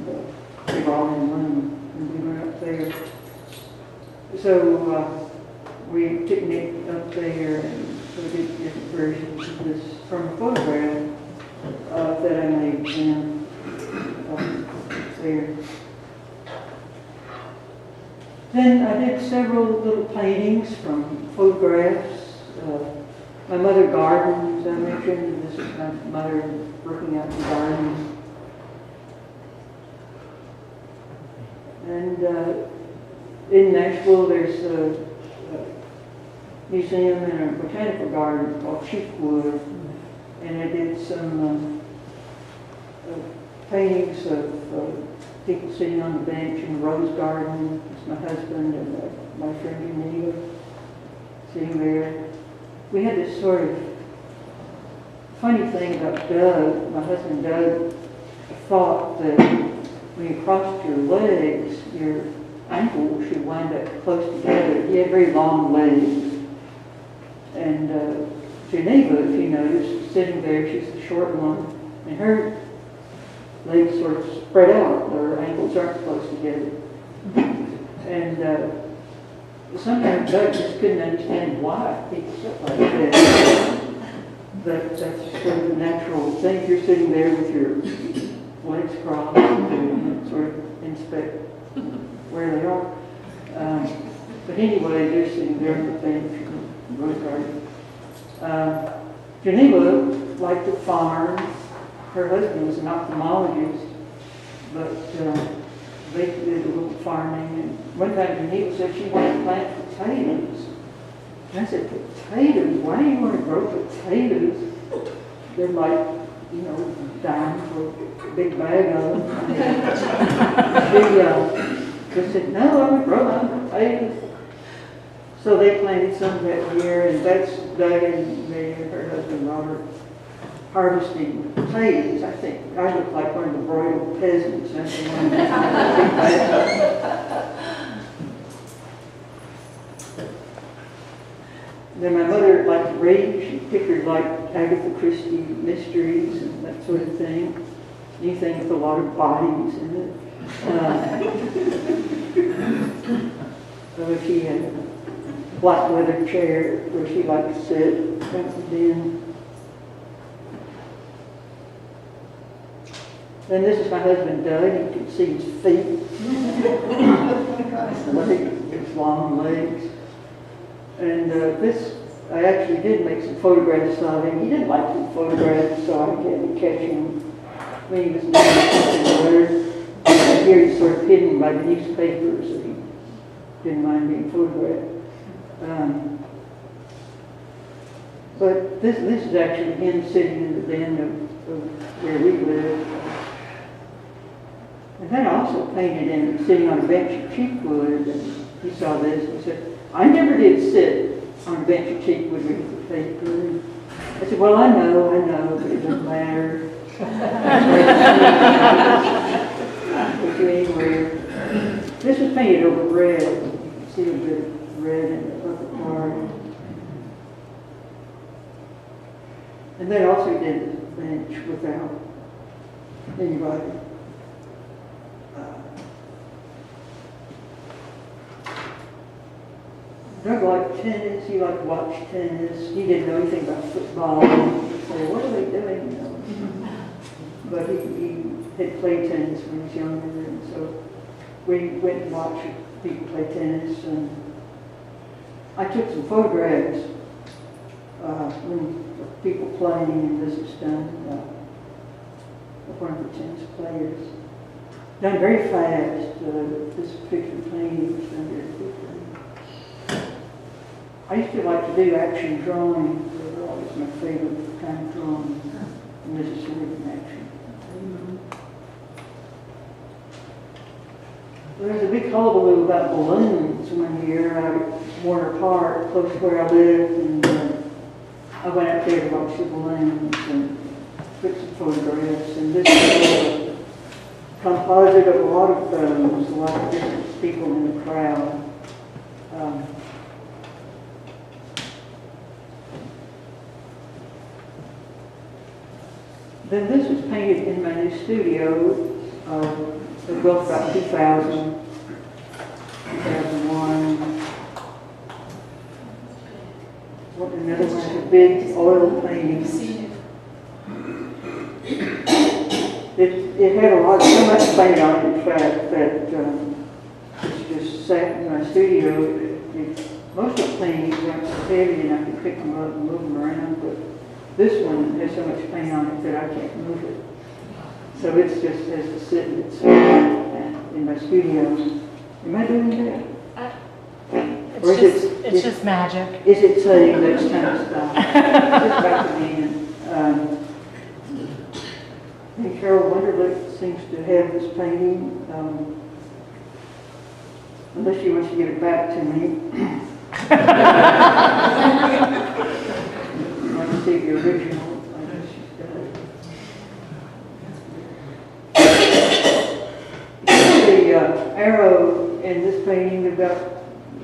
they were all in bloom, and we went up there. So we picnicked up there, and so we did different versions of this from a photograph that I made then there. Then I did several little paintings from photographs. My mother gardened, as I mentioned. This is my mother working out the garden. And in Nashville, there's a museum and a botanical garden called Chiefwood. And I did some paintings of people sitting on the bench in the rose garden. It's my husband and my friend Geneva sitting there. We had this sort of funny thing about Doug. My husband Doug thought that when you crossed your legs, your ankles should wind up close together. He had very long legs. And Geneva, if you notice, sitting there, she's the short one, and her legs sort of spread out. Her ankles aren't close together. And sometimes Doug just couldn't understand why people sit like that. that's sort of the natural thing. You're sitting there with your legs crossed and sort of inspect where they are. But anyway, they're sitting there on the bench in the rose garden. Geneva liked to farm. Her husband was an ophthalmologist, but they did a little farming. And one time Geneva said she wanted to plant potatoes. And I said, potatoes? Why do you want to grow potatoes? They're like, you know, dime for a big bag of them. She said, no, I would grow my own potatoes. So they planted some that year, and that's Doug and me and her husband Robert harvesting potatoes. I think I look like one of the broiled peasants. That's the one that's big bag. Then my mother liked to read. She pictured like Agatha Christie mysteries and that sort of thing. Anything with a lot of bodies in it. She had a black leather chair where she liked to sit. Then this is my husband Doug. You can see his feet. His long legs. And this, I actually did make some photographs of him. He didn't like to be photographed, so I had to catch him when he was doing something or other. Here he's sort of hidden by the newspaper, so he didn't mind being photographed. But this is actually him sitting in the den of where we live. And then I also painted him sitting on a bench of cheapwood, and he saw this and said, I never did sit on a bench of cheapwood reading the paper. I said, well, I know, but it doesn't matter. Put you anywhere. This was painted over red. You can see a bit of red in the upper part. And they also did the bench without anybody. Doug liked tennis. He liked to watch tennis. He didn't know anything about football. He'd say, what are they doing? You know? But he had played tennis when he was younger, and so we went and watched people play tennis. And I took some photographs when people playing, and this is done of one of the tennis players. Done very fast. This picture painting was done very quickly. I used to like to do action drawing. They were always my favorite kind of drawing. And this is sort of an action. There was a big hullabaloo about balloons one year out at Warner Park, close to where I lived, and I went out there to watch the balloons and took some photographs. And this is a composite of a lot of those, a lot of different people in the crowd. Then this was painted in my new studio. It was built about 2000, 2001. Another one, a big oil painting. It had so much paint on it, in fact, that it just sat in my studio. Most of the paintings weren't so heavy and I could pick them up and move them around, but this one has so much paint on it that I can't move it. So it's just has to sit in its in my studio. Am I doing that? It's just magic. Is it saying that's kind of stuff? Just back to me. I think Carol Wunderlich seems to have this painting. Unless she wants to give it back to me. I want to see the original. I know she's got it. The arrow in this painting about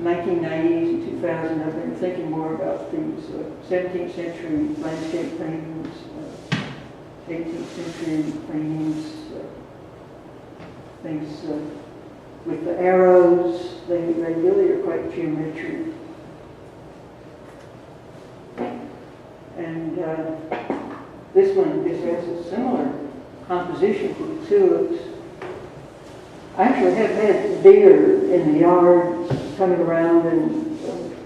1990s and 2000. I've been thinking more about these 17th century landscape paintings, 18th century paintings, things with the arrows. They really are quite geometric. And this one has a similar composition to the tulips. I actually have had deer in the yard coming around, and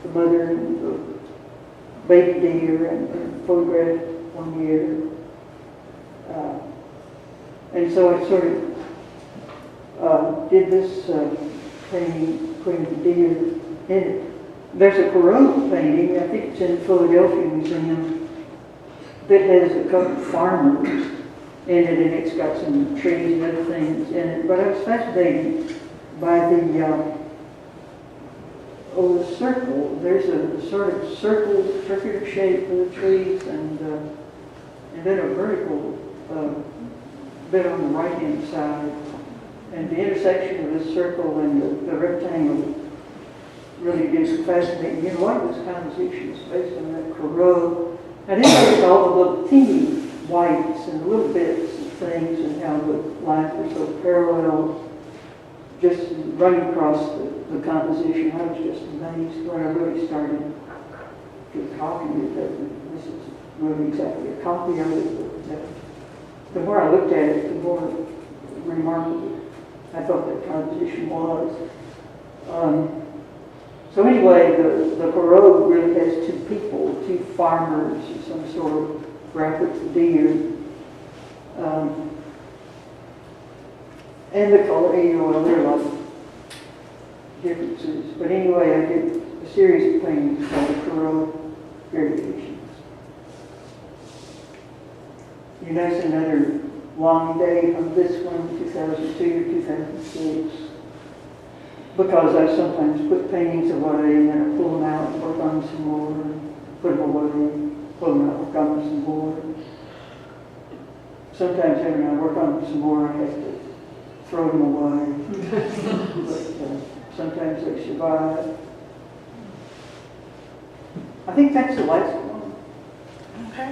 the mother and the baby deer, and photographed one year. And so I sort of did this painting, putting the deer in it. There's a Corot painting, I think it's in the Philadelphia Museum, that has a couple of farmers in it, and it's got some trees and other things in it. But I was fascinated by the circle. There's a sort of circular shape for the trees, and then a vertical bit on the right-hand side. And the intersection of the circle and the rectangle really is fascinating. You know, a lot of this composition is based on that Corot. I didn't notice all the little teeny whites and little bits and things, and how the lines were so parallel, just running across the composition. I was just amazed when I really started to copy it. This is really exactly a copy of it. But the more I looked at it, the more remarkable I thought that composition was. So anyway, the Corot really has two people, two farmers, some sort of graphic deer. And the color, you know, there are a lot of differences. But anyway, I did a series of paintings called Corot Variations. You notice another long day from this one, 2002 or 2006. Because I sometimes put paintings away, and then I pull them out and work on them some more, and put them away, pull them out, work on them some more. Sometimes when I work on them some more, I have to throw them away. But sometimes they survive. I think that's the last one. Okay.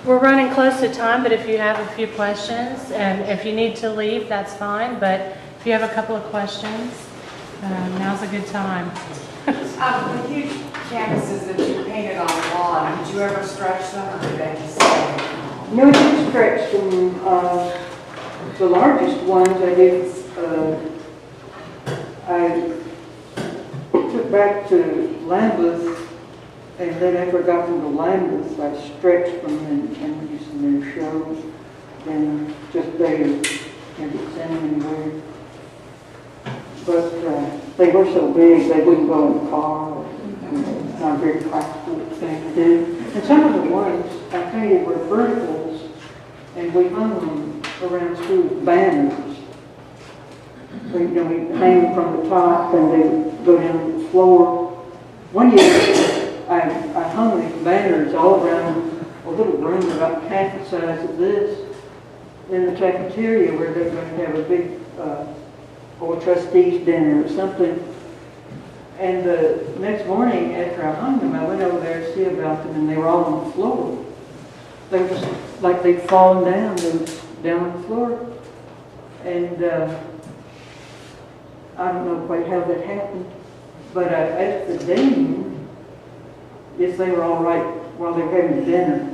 We're running close to time, but if you have a few questions, and if you need to leave, that's fine, but if you have a couple of questions, now's a good time. The huge canvases that you painted on the lawn, did you ever stretch them, or did they just stay? No, I didn't stretch them. The largest ones I did, I took back to Lambeth, and then after I got them to Lambeth, I stretched them and used them in shows, and just there, and didn't send them anywhere. But they were so big, they wouldn't go in the car. You know, not a very practical thing to do. And some of the ones I painted were verticals, and we hung them around school with banners. We hang them from the top, and they would go down to the floor. One year, I hung these banners all around a little room about half the size of this in the cafeteria, where they're going to have a big trustees dinner or something. And the next morning after I hung them, I went over there to see about them, and they were all on the floor. They were just like they'd fallen down. They were down on the floor. And I don't know quite how that happened, but I asked the dean if they were all right while they were having dinner.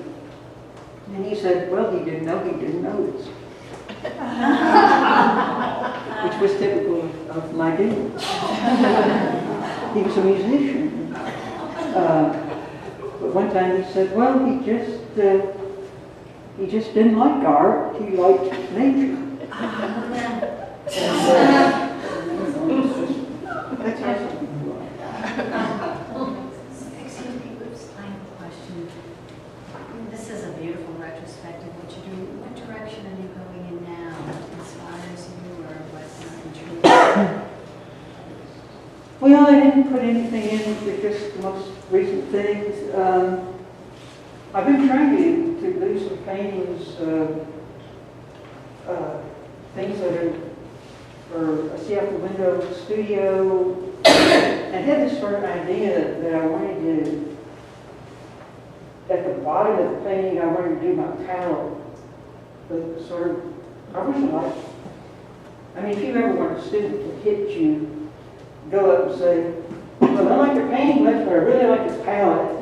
And he said, well, he didn't notice. Which was typical of my dean. He was a musician. But one time he said, well, he just didn't like art, he liked nature. That's awesome. Excuse me, oops, I have a question. This is a beautiful retrospective, what you're doing. What direction are you going in now? What inspires you, or what intrigues you? Well, I didn't put anything in, they're just the most recent things. I've been trying to do some paintings, things that are for a see out the window studio. I had this sort of idea that I wanted to, at the bottom of the painting, I wanted to do my palette. But sort of, I wish I liked I mean, if you ever want a student to hit you, go up and say, well, I like your painting much, but I really like your palette.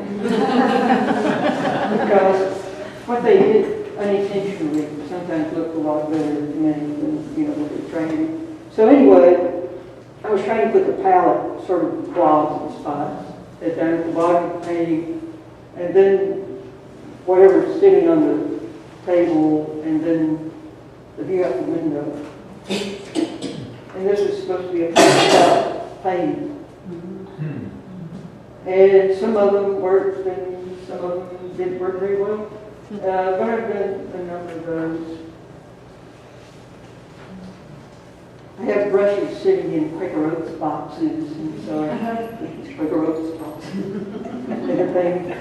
Because what they did unintentionally sometimes looked a lot better to me than, what they're trying. So anyway, I was trying to put the palette sort of quads and spots down at the bottom of the painting, and then whatever's sitting on the table, and then the view out the window. And this is supposed to be a painting. And some of them worked, and some of them didn't work very well. But I've done a number of those. I have brushes sitting in Quaker Oats boxes, and so I have these Quaker Oats boxes and everything.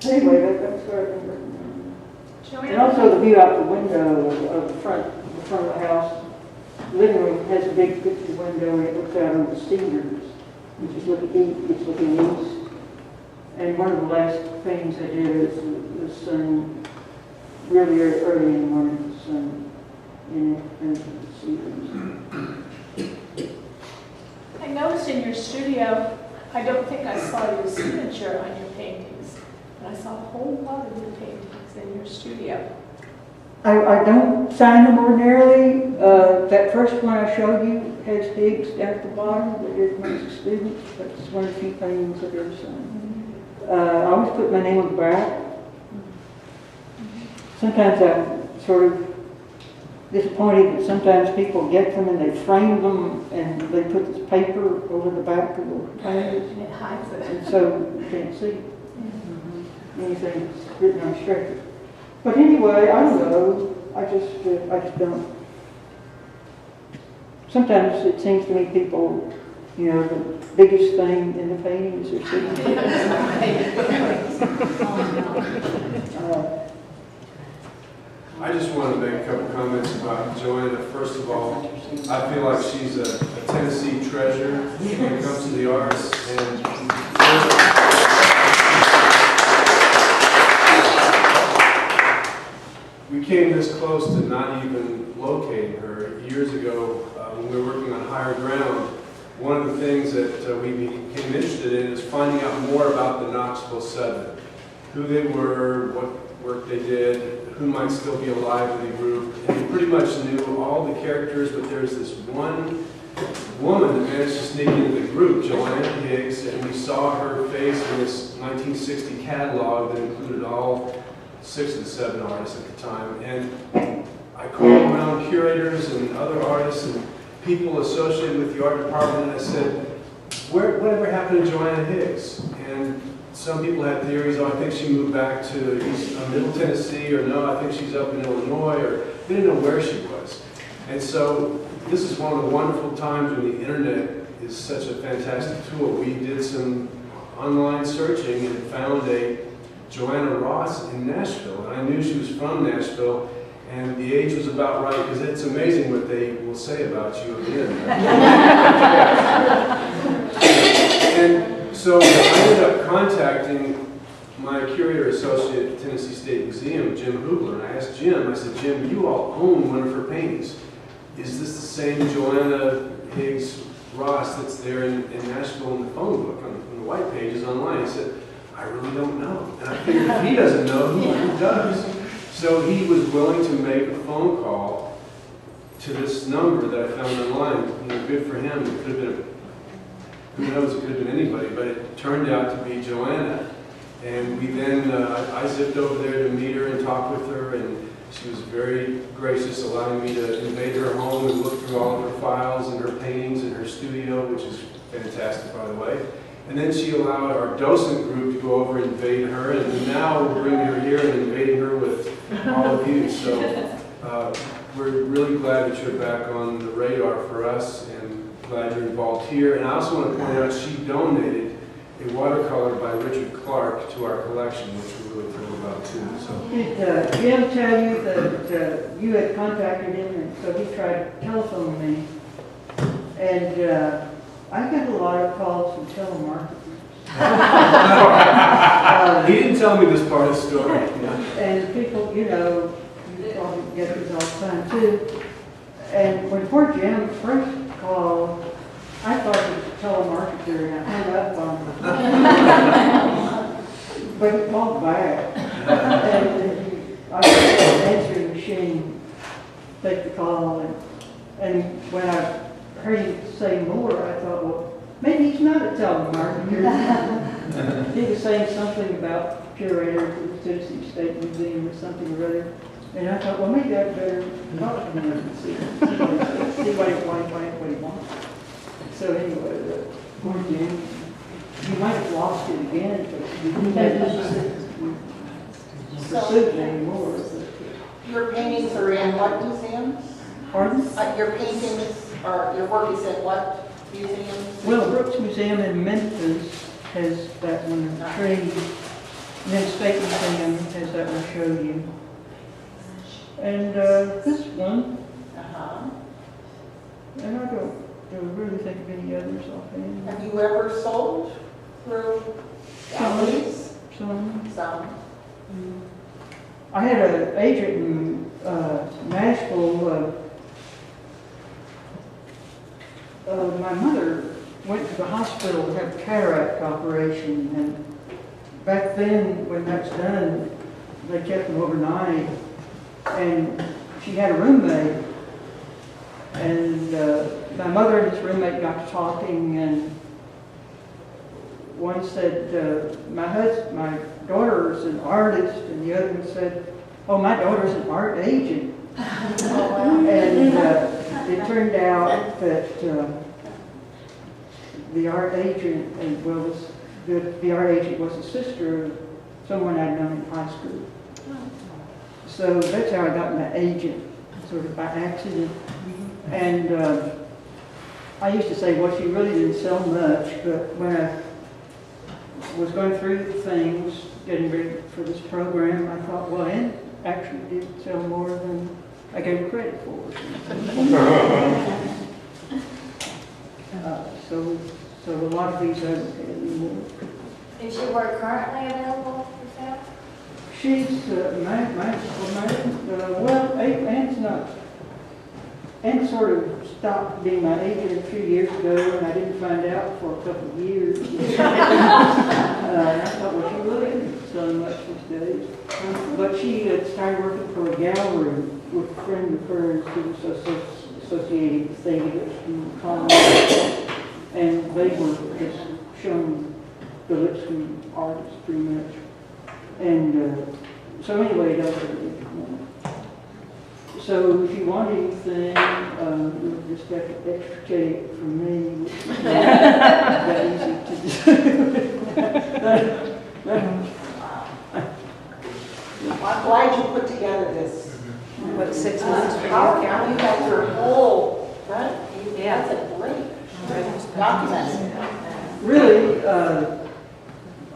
Anyway, that's what I remember. And also the view out the window of the front of the house. The living room has a big picture window, and it looks out on the cedars, which is looking east. And one of the last things I did is the sun, really early in the morning, the sun in the cedars. I noticed in your studio, I don't think I saw your signature on your paintings, but I saw a whole lot of your paintings in your studio. I don't sign them ordinarily. That first one I showed you has Higgs down at the bottom, that is one of the students. That's one of the few things I've ever signed. I always put my name on the back. Sometimes I'm sort of disappointed that sometimes people get them and they frame them and they put this paper over the back of the pages. And it hides it. And so you can't see anything that's written on straight. But anyway, I don't know. I just don't. Sometimes it seems to me people, the biggest thing in the painting is their signature. I just want to make a couple comments about Joanna. First of all, I feel like she's a Tennessee treasure when it comes to the arts. And we came this close to not even locating her. Years ago, when we were working on Higher Ground, one of the things that we became interested in is finding out more about the Knoxville 7. Who they were, what work they did, who might still be alive in the group. And we pretty much knew all the characters, but there's this one woman that managed to sneak into the group, Joanna Higgs, and we saw her face in this 1960 catalog that included all 6 of the 7 artists at the time. And I called around curators and other artists and people associated with the art department, and I said, whatever happened to Joanna Higgs? And some people had theories, I think she moved back to Middle Tennessee, or no, I think she's up in Illinois, or they didn't know where she was. And so this is one of the wonderful times when the internet is such a fantastic tool. We did some online searching and found a Joanna Ross in Nashville. And I knew she was from Nashville, and the age was about right, because it's amazing what they will say about you on the internet. And so I ended up contacting my curator associate at the Tennessee State Museum, Jim Hubler, and I asked Jim, I said, Jim, you all own one of her paintings. Is this the same Joanna Higgs Ross that's there in Nashville in the phone book, on the white pages online? He said, I really don't know. And I figured if he doesn't know, who does? So he was willing to make a phone call to this number that I found online. Good for him. It could have been, who knows, it could have been anybody, but it turned out to be Joanna. And we then, I zipped over there to meet her and talk with her, and she was very gracious, allowing me to invade her home and look through all of her files and her paintings and her studio, which is fantastic, by the way. And then she allowed our docent group to go over and invade her, and now we're bringing her here and invading her with all of you. So we're really glad that you're back on the radar for us, and glad you're involved here. And I also want to point out she donated a watercolor by Richard Clark to our collection, which we're really thrilled about too. So. Did Jim tell you that you had contacted him, and so he tried to telephone me? And I get a lot of calls from telemarketers. He didn't tell me this part of the story. And people, you probably get these all the time too. And when poor Jim first called, I thought he was a telemarketer and I hung up on him. But he called back. And I was the answering machine, take the call. And when I heard him say more, I thought, well, maybe he's not a telemarketer. He was saying something about curator for the Tennessee State Museum or something or other. And I thought, well, maybe I'd better talk to him and see what he wants. So anyway, poor Jim, you might have lost it again, but you didn't pursue it anymore. Your paintings are in what museum? Pardon? Your paintings, or your work is in what museum? Well, Brooks Museum in Memphis has that one tree. And then State Museum has that one I showed you. And this one, and I don't really think of any others offhand. Have you ever sold through galleries? Some. I had an agent in Nashville. My mother went to the hospital to have a cataract operation, and back then, when that's done, they kept them overnight. And she had a roommate, and my mother and this roommate got to talking, and one said, my daughter's an artist, and the other one said, oh, my daughter's an art agent. And it turned out that the art agent, the art agent was a sister of someone I'd known in high school. So that's how I got my agent, sort of by accident. And I used to say, well, she really didn't sell much, but when I was going through things, getting ready for this program, I thought, well, Ann actually did sell more than I gave her credit for. So a lot of these I don't pay anymore. Is your work currently available for sale? She's Ann sort of stopped being my agent a few years ago, and I didn't find out for a couple of years. I thought, well, she really isn't selling much these days. But she had started working for a gallery with a friend of hers who was associated with things from college, and they were just showing the Lipscomb artists pretty much. And so anyway, that's what it is. So if you want anything, you'll just have to extricate it from me, which is not that easy to do. I'm glad you put together this. What, 6 months for you? How you got your whole, right? That's a great document. Really,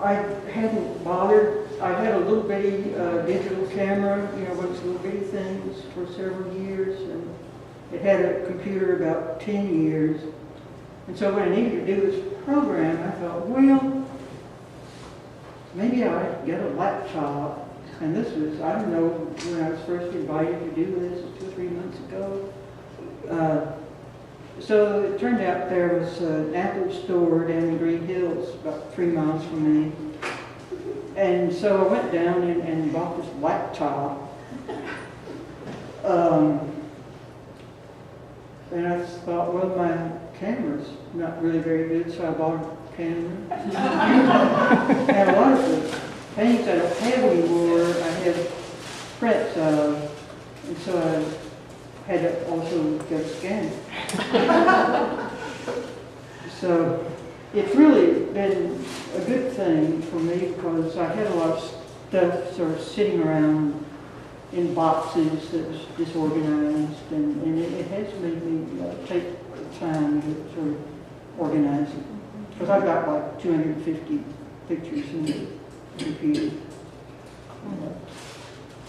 I hadn't bothered. I had a little bitty digital camera, one of those little bitty things for several years, and it had a computer about 10 years. And so when I needed to do this program, I thought, well, maybe I ought to get a laptop. And this was, I don't know, when I was first invited to do this 2 or 3 months ago. So it turned out there was an Apple store down in Green Hills, about 3 miles from me. And so I went down and bought this laptop. And I thought, well, my camera's not really very good, so I bought a camera. And a lot of the paintings I don't have anymore, I have prints of, and so I had to also get a scanner. So it's really been a good thing for me because I had a lot of stuff sort of sitting around in boxes that was disorganized, and it has made me take the time to sort of organize it. Because I've got like 250 pictures in the computer.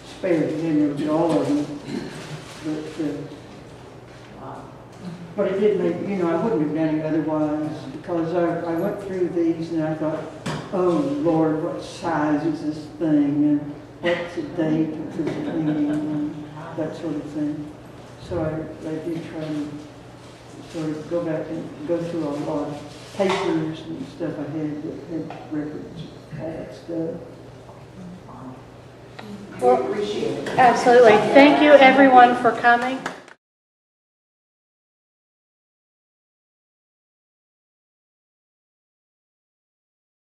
Spared, you didn't really get all of them. But it did make, I wouldn't have done it otherwise, because I went through these and I thought, oh Lord, what size is this thing? And what's the date of this painting? that sort of thing. So I do try to sort of go back and go through a lot of papers and stuff I had that had records, all that stuff. We appreciate it. Absolutely. Thank you, everyone, for coming.